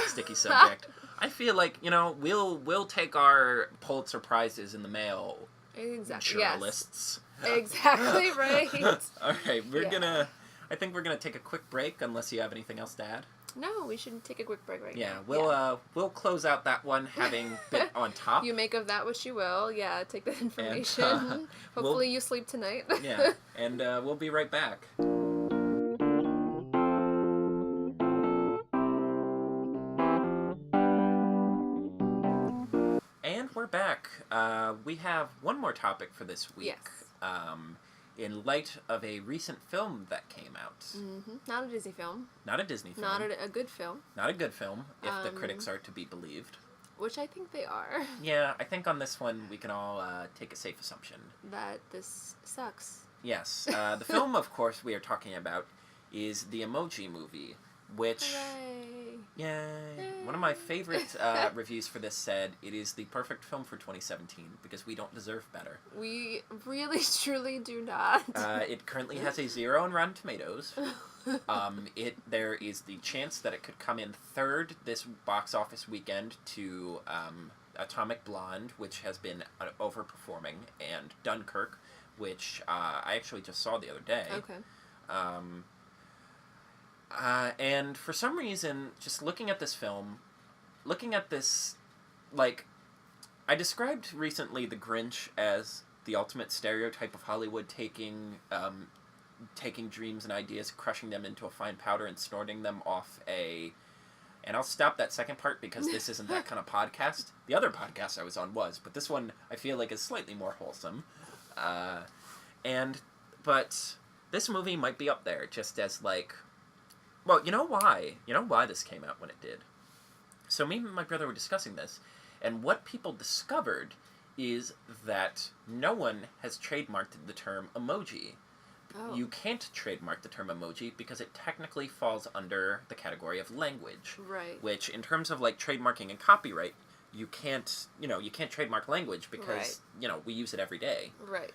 sticky subject, I feel like, you know, we'll take our Pulitzer Prizes in the mail. Exactly. Journalists. Yes. Exactly right. All right, I think we're gonna take a quick break unless you have anything else to add. No, we should take a quick break right now. We'll close out that one having bit on top. You make of that what you will. Yeah, take that information. And, hopefully you sleep tonight. Yeah, and we'll be right back. And we're back. We have one more topic for this week. Yes. In light of a recent film that came out. Mm-hmm. Not a Disney film. Not a Disney film. Not a good film. Not a good film, if the critics are to be believed. Which I think they are. Yeah, I think on this one we can all take a safe assumption. That this sucks. Yes. The film, of course, we are talking about is the Emoji Movie, which... Hooray! Yay! One of my favorite reviews for this said it is the perfect film for 2017 because we don't deserve better. We really, truly do not. It currently has a 0 on Rotten Tomatoes. There is the chance that it could come in third this box office weekend to Atomic Blonde, which has been overperforming, and Dunkirk, which I actually just saw the other day. Okay. And for some reason, just looking at this, I described recently The Grinch as the ultimate stereotype of Hollywood taking dreams and ideas, crushing them into a fine powder and snorting them off and I'll stop that second part because this isn't that kind of podcast. The other podcast I was on was, but this one I feel like is slightly more wholesome. But this movie might be up there just as like... Well, you know why? You know why this came out when it did? So me and my brother were discussing this, and what people discovered is that no one has trademarked the term emoji. Oh. You can't trademark the term emoji because it technically falls under the category of language. Right. Which, in terms of, like, trademarking and copyright, you can't trademark language because, we use it every day. Right.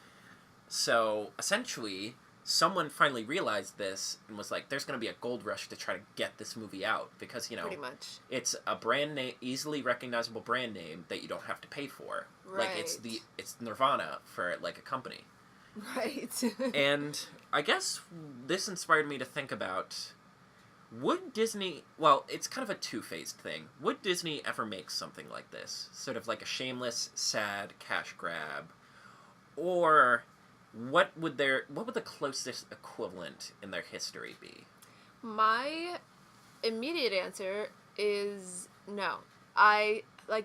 So, essentially... Someone finally realized this and was like, there's going to be a gold rush to try to get this movie out because, pretty much. It's a brand name, easily recognizable brand name that you don't have to pay for. Right. Like, it's Nirvana for, like, a company. Right. And I guess this inspired me to think about, would Disney... Well, it's kind of a two-phased thing. Would Disney ever make something like this? Sort of like a shameless, sad cash grab? Or... What would the closest equivalent in their history be? My immediate answer is no.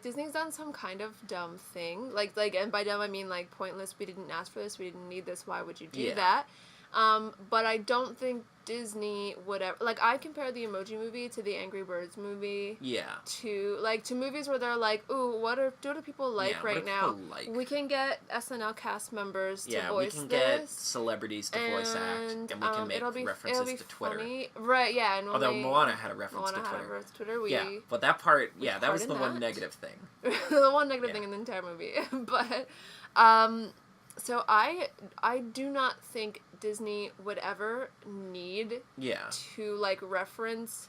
Disney's done some kind of dumb thing. And by dumb I mean like pointless, we didn't ask for this, we didn't need this, why would you do that? But I don't think Disney would ever... Like, I compare the Emoji Movie to the Angry Birds movie. Yeah. To movies where they're like, ooh, what do people like right now? We can get SNL cast members to voice this. Yeah, we can get celebrities to voice act, and we can make references to Twitter. Funny. Right, yeah. And although Moana had a reference to Twitter. Yeah, but that part, that was the one negative thing. The one negative thing in the entire movie. But, so I do not think Disney would ever need to, like, reference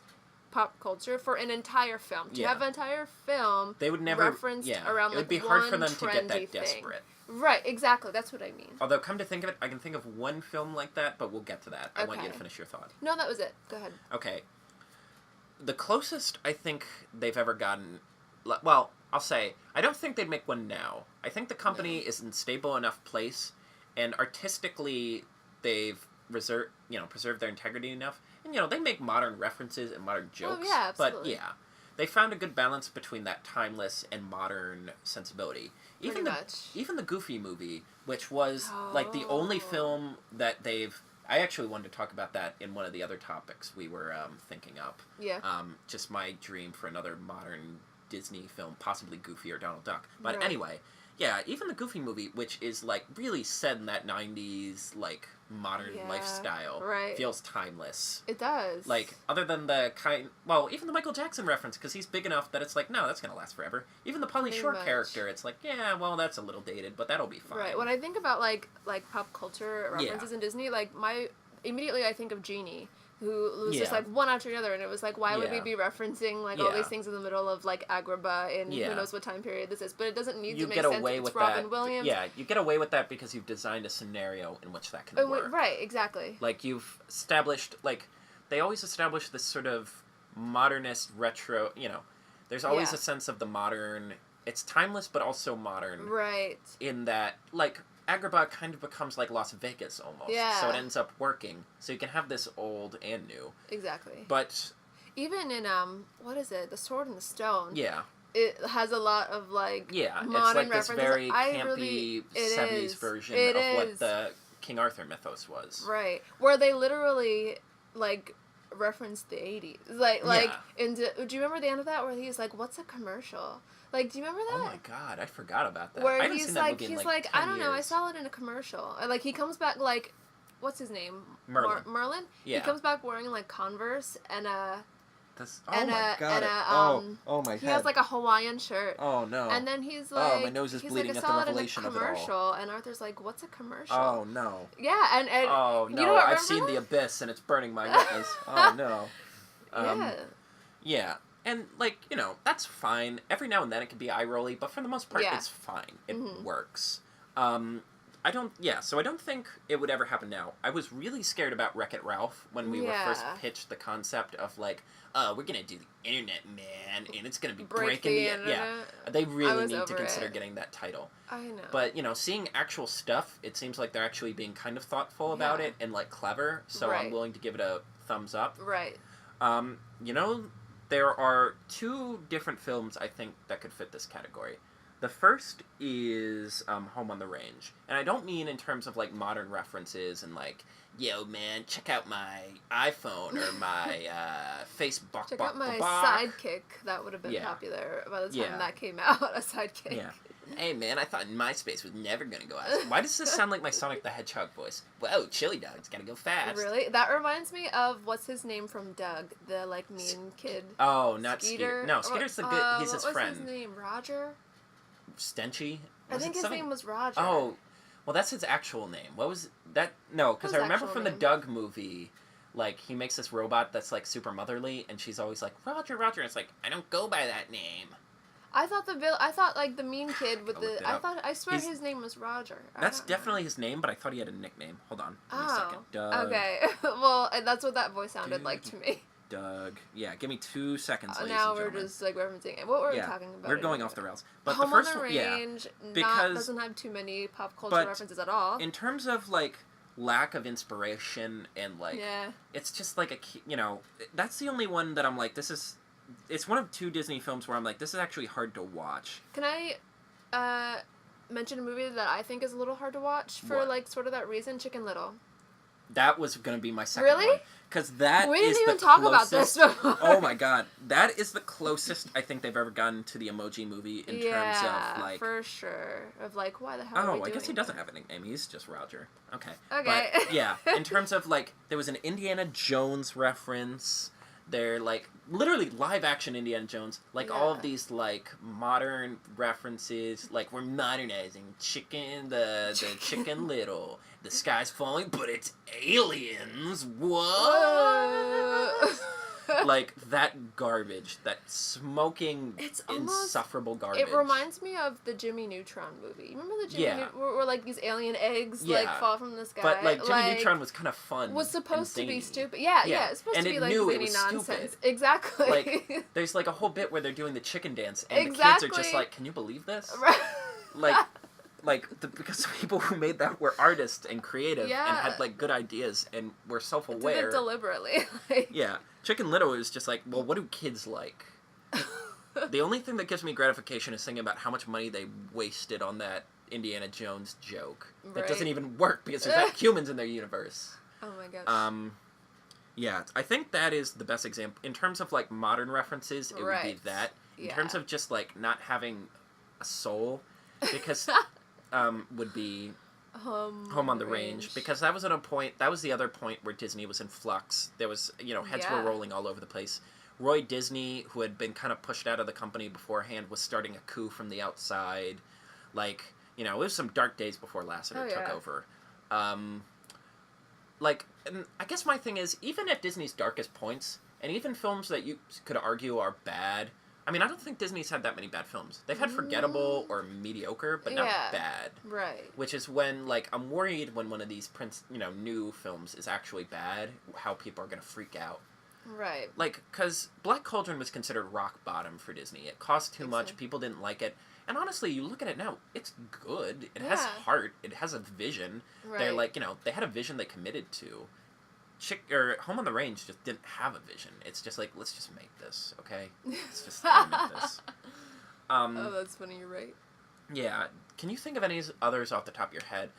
pop culture for an entire film. To have an entire film they would never referenced around, it would be hard for them to get that desperate. Right, exactly. That's what I mean. Although, come to think of it, I can think of one film like that, but we'll get to that. I want you to finish your thought. No, that was it. Go ahead. Okay. The closest I think they've ever gotten... Well, I'll say, I don't think they'd make one now. I think the company is in stable enough place, and artistically, they've preserved their integrity enough. And, they make modern references and modern jokes. Oh, yeah, absolutely. But, they found a good balance between that timeless and modern sensibility. Even the Goofy movie, which was, like, the only film that they've... I actually wanted to talk about that in one of the other topics we were thinking up. Yeah. Just my dream for another modern Disney film, possibly Goofy or Donald Duck. But Right. anyway, yeah, even the Goofy movie, which is, like, really set in that 90s, like, modern lifestyle, right. feels timeless. It does. Like, other than even the Michael Jackson reference, because he's big enough that it's like, no, that's gonna last forever. Even the Pauly Shore character, it's like, yeah, well, that's a little dated, but that'll be fine. Right. When I think about, like pop culture references in Disney, like, immediately I think of Genie, who was just, like, one after the other, and it was like, why would we be referencing, like, all these things in the middle of, like, Agrabah in who knows what time period this is, but it doesn't need to make sense. It's Robin Williams. Yeah, you get away with that because you've designed a scenario in which that can work. Right, exactly. Like, you've established, like, they always establish this sort of modernist retro, there's always a sense of the modern, it's timeless but also modern. Right. In that, like, Agrabah kind of becomes like Las Vegas almost. Yeah. So it ends up working. So you can have this old and new. Exactly. But even in what is it? The Sword and the Stone. Yeah. It has a lot of modern it's like references. This very campy 70s version of what the King Arthur mythos was. Right. Where they literally like referenced the 80s. Do you remember the end of that where he's like, "What's a commercial?" Like, do you remember that? Oh my god, I forgot about that. Where I haven't seen that movie in like 10 I don't know, I years. saw it in a commercial. And, like, he comes back, like, what's his name? Merlin. Merlin? Yeah. He comes back wearing, like, Converse and a... my god. Oh my god. He has, like, a Hawaiian shirt. Oh no. And then he's like... my nose is bleeding like, at the revelation of it all. commercial, and Arthur's like, "What's a commercial?" Oh no. Yeah, and oh no, you don't I've seen that? The Abyss and it's burning my retinas. Oh no. Yeah. And, like, that's fine. Every now and then it can be eye-rolly, but for the most part, it's fine. It works. I don't think it would ever happen now. I was really scared about Wreck-It Ralph when we were first pitched the concept of, like, we're gonna do the internet, man, and it's gonna be breaking the internet. Yeah, they really need to consider getting that title. I know. But, seeing actual stuff, it seems like they're actually being kind of thoughtful about it and, like, clever, so I'm willing to give it a thumbs up. Right. There are two different films, I think, that could fit this category. The first is Home on the Range. And I don't mean in terms of, like, modern references and, like, yo, man, check out my iPhone or my Facebook. Check out my Sidekick. That would have been popular by the time that came out, a Sidekick. Yeah. Hey, man, I thought MySpace was never going to go out. Why does this sound like my Sonic the Hedgehog voice? Whoa, chili dog's got to go fast. Really? That reminds me of, what's his name from Doug? The, like, mean kid. Oh, not Skeeter. No, Skeeter's the good, he's his friend. What's his name? Roger? Stenchy? I think his name was Roger. Oh, well, that's his actual name. What was that? No, because I remember from the Doug movie, like, he makes this robot that's, like, super motherly, and she's always like, Roger, Roger. And it's like, I don't go by that name. I thought like the mean kid with I swear his name was Roger. That's definitely his name, but I thought he had a nickname. Hold on. Give me a second. Doug. Okay. Well, that's what that voice sounded like to me. Doug. Yeah, give me 2 seconds, ladies now and gentlemen. We're just, like, referencing it. What were we talking about? We're going off the rails. But Home the first on the Range doesn't have too many pop culture references at all. In terms of, like, lack of inspiration and, like, it's just, like, that's the only one that I'm like, it's one of two Disney films where I'm like, this is actually hard to watch. Can I mention a movie that I think is a little hard to watch for, like, sort of that reason? Chicken Little. That was going to be my second one. Because that we is didn't even the talk closest, about this before. Oh my god. That is the closest I think they've ever gotten to the Emoji Movie in terms of, like... for sure. Of, like, why the hell are we doing I guess he doesn't have a nickname. He's just Roger. Okay. Okay. But, yeah, in terms of, like, there was an Indiana Jones reference... They're, like, literally live-action Indiana Jones. Like, all of these, like, modern references. Like, we're modernizing the Chicken Little. The sky's falling, but it's aliens. What? Like, that garbage. That smoking, insufferable garbage. It reminds me of the Jimmy Neutron movie. You remember the Jimmy Neutron? Where, like, these alien eggs, like, fall from the sky? But, like, Jimmy Neutron was kind of fun. Was supposed to be stupid. Yeah, it's supposed to be, like, zany nonsense. Stupid. Exactly. Like, there's, like, a whole bit where they're doing the chicken dance, and the kids are just like, can you believe this? Because the people who made that were artists and creative and had, like, good ideas and were self-aware. Did it deliberately. Yeah. Chicken Little is just like, well, what do kids like? The only thing that gives me gratification is thinking about how much money they wasted on that Indiana Jones joke. That doesn't even work because there's not humans in their universe. Oh my gosh. Yeah, I think that is the best example. In terms of, like, modern references, it would be that. in terms of just, like, not having a soul, because, would be Home on the Range. Because that was at a point, that was the other point where Disney was in flux. There was, you know, heads were rolling all over the place. Roy Disney, who had been kind of pushed out of the company beforehand, was starting a coup from the outside. Like, you know, it was some dark days before Lasseter took over. Like, and I guess my thing is, even at Disney's darkest points, and even films that you could argue are bad, I mean, I don't think Disney's had that many bad films. They've had forgettable or mediocre, but not bad. Right. Which is when, like, I'm worried when one of these new films is actually bad, how people are going to freak out. Right. Like, because Black Cauldron was considered rock bottom for Disney. It cost too much, people didn't like it. And honestly, you look at it now, it's good. It has heart. It has a vision. Right. They're like, you know, they had a vision they committed to. Home on the Range just didn't have a vision. It's just like, let's just make this, okay? Let's just make this. Oh, that's funny. You're right. Yeah. Can you think of any others off the top of your head?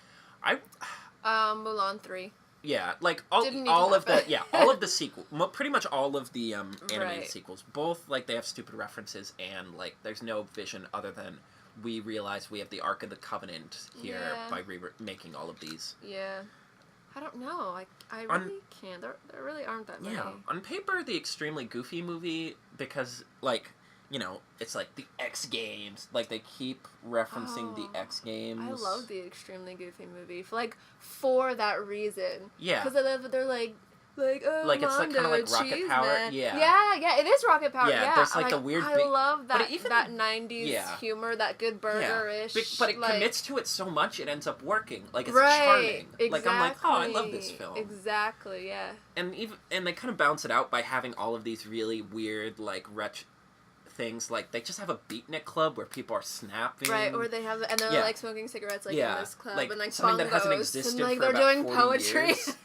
Mulan 3. Yeah, like all of the sequels, pretty much all of the animated sequels, both, like, they have stupid references, and, like, there's no vision other than we realize we have the Ark of the Covenant here by making all of these. Yeah. I don't know. I really can't. There really aren't that many. Yeah. On paper, the extremely goofy movie, because, like, you know, it's like the X Games. Like, they keep referencing the X Games. I love the extremely goofy movie for that reason. Yeah. Because they're like oh, like, it's like kind of like Rocket Power. Man. Yeah. Yeah, it is Rocket Power. Yeah, there's like the weird. I love that that 90s humor, that good burger-ish. Yeah. But it commits to it so much, it ends up working. Like, it's charming. Exactly. Like, I'm like, oh, I love this film. Exactly. Yeah. And they kind of balance it out by having all of these really weird, like, things. Like, they just have a beatnik club where people are snapping. Right, or they have, and they're like smoking cigarettes, like, in this club, like, and like something bongos, that hasn't existed and like for they're about doing 40 poetry. Years.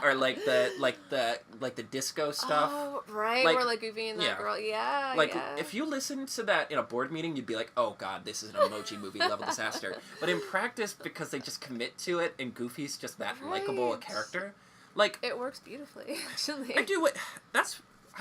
Or like the disco stuff. Oh, right, like, or like Goofy and that girl. Yeah. Like, if you listen to that in a board meeting, you'd be like, oh god, this is an emoji movie level disaster. But in practice, because they just commit to it, and Goofy's just that likable a character, like, it works beautifully. Actually,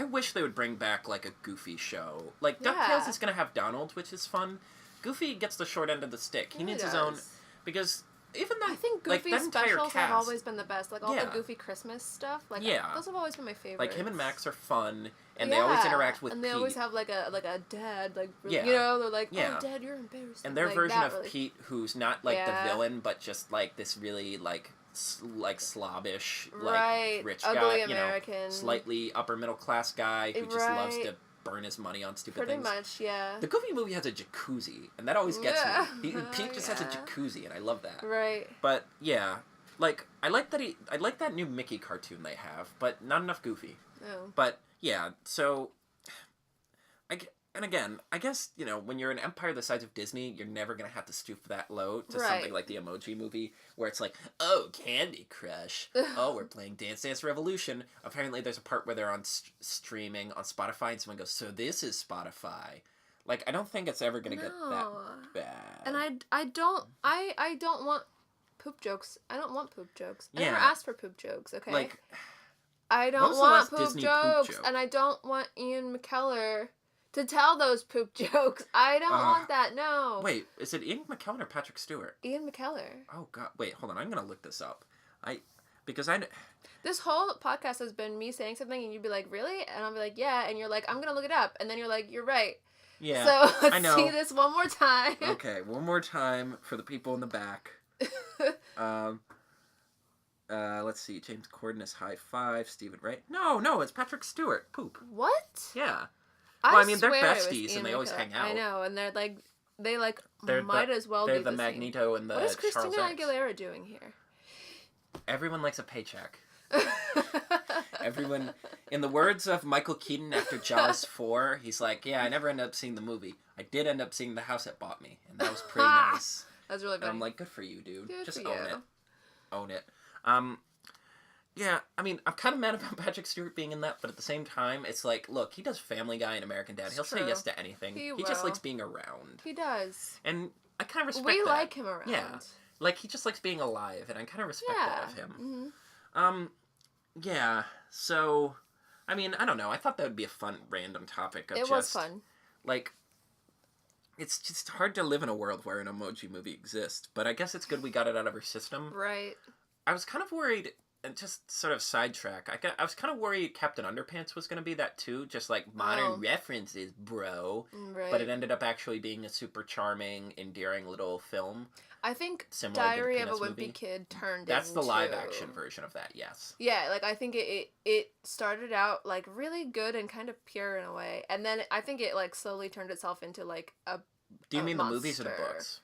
I wish they would bring back, like, a Goofy show. Like, DuckTales is gonna have Donald, which is fun. Goofy gets the short end of the stick. He needs his own, because even that, I think Goofy specials have always been the best. Like, all the Goofy Christmas stuff. Like, those have always been my favorites. Like, him and Max are fun, and they always interact with Pete. And they always have, like a dad, like, you know, they're like, oh, Dad, you're embarrassing. And their version of Pete, who's not, like, the villain, but just, like, this really, like slobbish, like, rich guy, American. You know, slightly upper middle class guy who just loves to burn his money on stupid things. Pretty much, yeah. The Goofy movie has a jacuzzi, and that always gets me. Pete just has a jacuzzi, and I love that. Right. But yeah, like, I like that new Mickey cartoon they have, but not enough Goofy. No. But yeah, so and again, I guess, you know, when you're an empire the size of Disney, you're never going to have to stoop that low to something like the Emoji Movie, where it's like, oh, Candy Crush. Oh, we're playing Dance Dance Revolution. Apparently there's a part where they're on streaming on Spotify, and someone goes, so this is Spotify. Like, I don't think it's ever going to get that bad. And I don't want poop jokes. I don't want poop jokes. I never asked for poop jokes, okay? Like, I don't want poop jokes, and I don't want Ian McKellen to tell those poop jokes. I don't want that, no. Wait, is it Ian McKellen or Patrick Stewart? Ian McKellen. Oh, God. Wait, hold on. I'm going to look this up. This whole podcast has been me saying something, and you'd be like, really? And I'll be like, yeah. And you're like, I'm going to look it up. And then you're like, you're right. Yeah, so let's see this one more time. Okay, one more time for the people in the back. Let's see. James Corden is high five. Stephen Wright. No, it's Patrick Stewart. Poop. What? Yeah. Well, I mean, they're besties, and they always hang out. I know, and they're like, they might as well be the Magneto and the Charles X. What is Christina Aguilera doing here? Everyone likes a paycheck. Everyone, in the words of Michael Keaton after Jaws 4, he's like, yeah, I never ended up seeing the movie. I did end up seeing the house it bought me, and that was pretty nice. That's really funny. And I'm like, good for you, dude. Good Just for own you. it. Own it. Yeah, I mean, I'm kind of mad about Patrick Stewart being in that, but at the same time, it's like, look, he does Family Guy and American Dad. He'll say yes to anything. He just likes being around. He does. And I kind of respect that. We that. like him around. Yeah. Like, he just likes being alive, and I kind of respect that of him. Mm-hmm. Yeah, so, I mean, I don't know. I thought that would be a fun, random topic of was fun. like, it's just hard to live in a world where an emoji movie exists, but I guess it's good we got it out of our system. Right. I was kind of worried, and just sort of sidetrack, I was kind of worried Captain Underpants was going to be that too, just like modern references, bro. Right. But it ended up actually being a super charming, endearing little film. I think Similar Diary to of the a Peanuts Wimpy movie. Kid turned That's into... the live-action version of that, yes. Yeah, like, I think it started out, like, really good and kind of pure in a way. And then I think it, like, slowly turned itself into, like, a Do you mean monster. the movies or the books?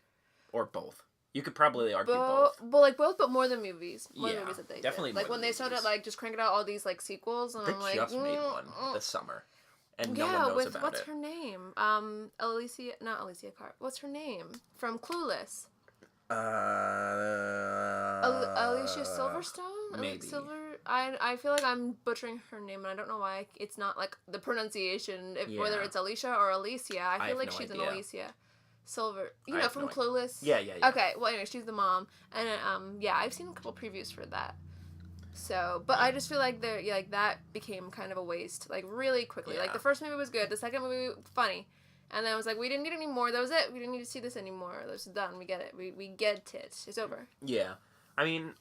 Or both? You could probably argue both. Well, like, both, but more than movies. More Yeah, than movies that they definitely did. Like, when they started, like, just cranking out all these, like, sequels, and They I'm like... just made one this summer. And yeah, no one knows with, about what's it. her name? Not Alicia Carr. What's her name? From Clueless. Alicia Silverstone? Maybe. I feel like I'm butchering her name, and I don't know why. It's not, like, the pronunciation, whether it's Alicia or Alicia. I feel like she's an Alicia. You know, from Clueless? Yeah. Okay, well, anyway, she's the mom. And, yeah, I've seen a couple previews for that. So, but I just feel like that became kind of a waste, like, really quickly. Yeah. Like, the first movie was good, the second movie, funny. And then I was like, we didn't need any more, that was it. We didn't need to see this anymore. This is done, we get it. We get it. It's over. Yeah. I mean,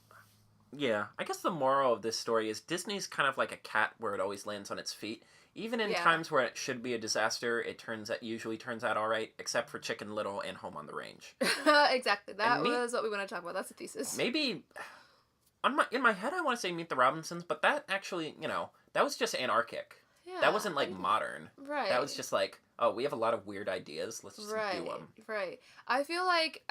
yeah. I guess the moral of this story is Disney's kind of like a cat where it always lands on its feet. Even in times where it should be a disaster, it usually turns out all right, except for Chicken Little and Home on the Range. Exactly. That was what we want to talk about. That's the thesis. Maybe... in my head, I want to say Meet the Robinsons, but that actually, that was just anarchic. Yeah, that wasn't, like, modern. Right. That was just like, oh, we have a lot of weird ideas. Let's just do them. Right. I feel like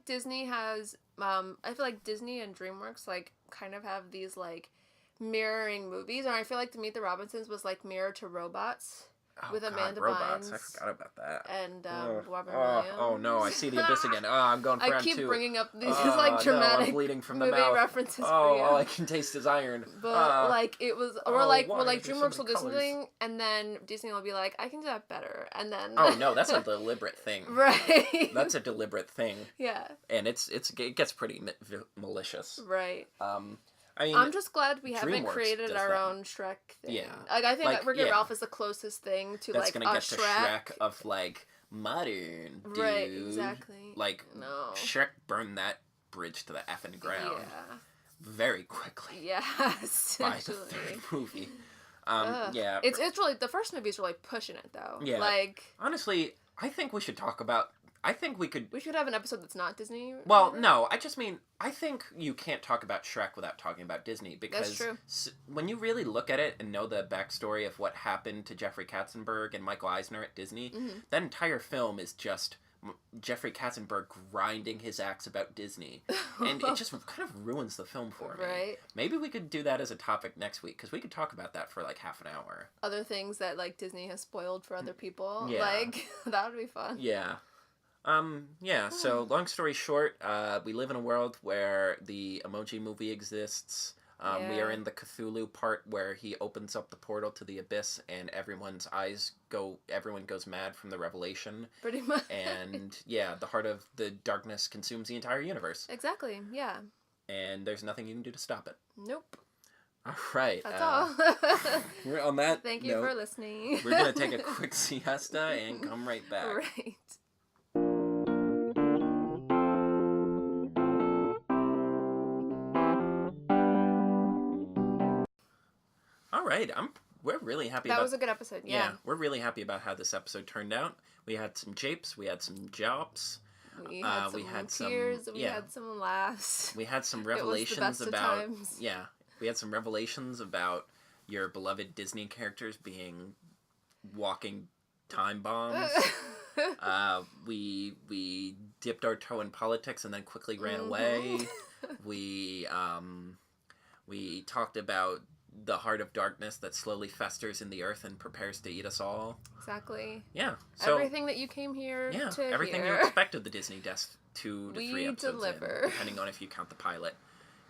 Disney has, I feel like Disney and DreamWorks, like, kind of have these, like, mirroring movies. And I feel like To Meet the Robinsons was, like, Mirror to Robots. With Amanda Robots. Bynes. I forgot about that. And Robin Williams. Oh, no, I see the abyss again. Oh, I'm going for round two. I keep bringing up these, like, dramatic no, I'm bleeding from the movie mouth. references for you. All I can taste is iron. But, like, it was... Or, like, DreamWorks will do colors? something, and then Disney will be like, I can do that better. And then... Oh, no, that's a deliberate thing. Right. That's a deliberate thing. Yeah. And it gets pretty malicious. Right. I mean, I'm just glad we haven't DreamWorks created our own Shrek thing. Yeah. Like, I think Wreck-It Ralph is the closest thing to, that's like, gonna get Shrek. to Shrek of, like, modern, dude. Right, exactly. Like, no. Shrek burned that bridge to the effing ground. Yeah. Very quickly. Yeah, by the third movie. Yeah. It's really, the first movie is really pushing it, though. Yeah. Like... Honestly, I think we should talk about... We should have an episode that's not Disney. Well, no, I just mean, I think you can't talk about Shrek without talking about Disney, because that's true. When you really look at it and know the backstory of what happened to Jeffrey Katzenberg and Michael Eisner at Disney, that entire film is just Jeffrey Katzenberg grinding his axe about Disney. And it just kind of ruins the film for me. Right. Maybe we could do that as a topic next week, because we could talk about that for like half an hour. Other things that, like, Disney has spoiled for other people. Yeah. Like, that would be fun. Yeah. So long story short, we live in a world where the Emoji Movie exists. We are in the Cthulhu part where he opens up the portal to the abyss and everyone goes mad from the revelation. Pretty much. And yeah, the heart of the darkness consumes the entire universe. Exactly, yeah. And there's nothing you can do to stop it. Nope. All right. That's all. We're on that Thank you for listening. We're going to take a quick siesta and come right back. Right. All right, we're really happy that was a good episode, yeah. We're really happy about how this episode turned out. We had some japes, we had some jops. We had some tears, we had some laughs. We had some revelations about... we had some revelations about your beloved Disney characters being walking time bombs. We dipped our toe in politics and then quickly ran away. We talked about the heart of darkness that slowly festers in the earth and prepares to eat us all. Exactly. Yeah. So everything that you came here to everything hear. you expected the Disney Desk 2 to 3 episodes deliver. in, depending on if you count the pilot.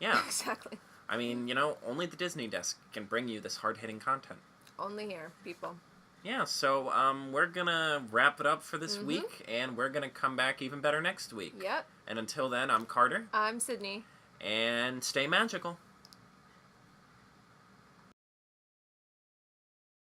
Yeah. Exactly. I mean, only the Disney Desk can bring you this hard-hitting content. Only here, people. Yeah, so we're gonna wrap it up for this week, and we're gonna come back even better next week. Yep. And until then, I'm Carter. I'm Sydney. And stay magical.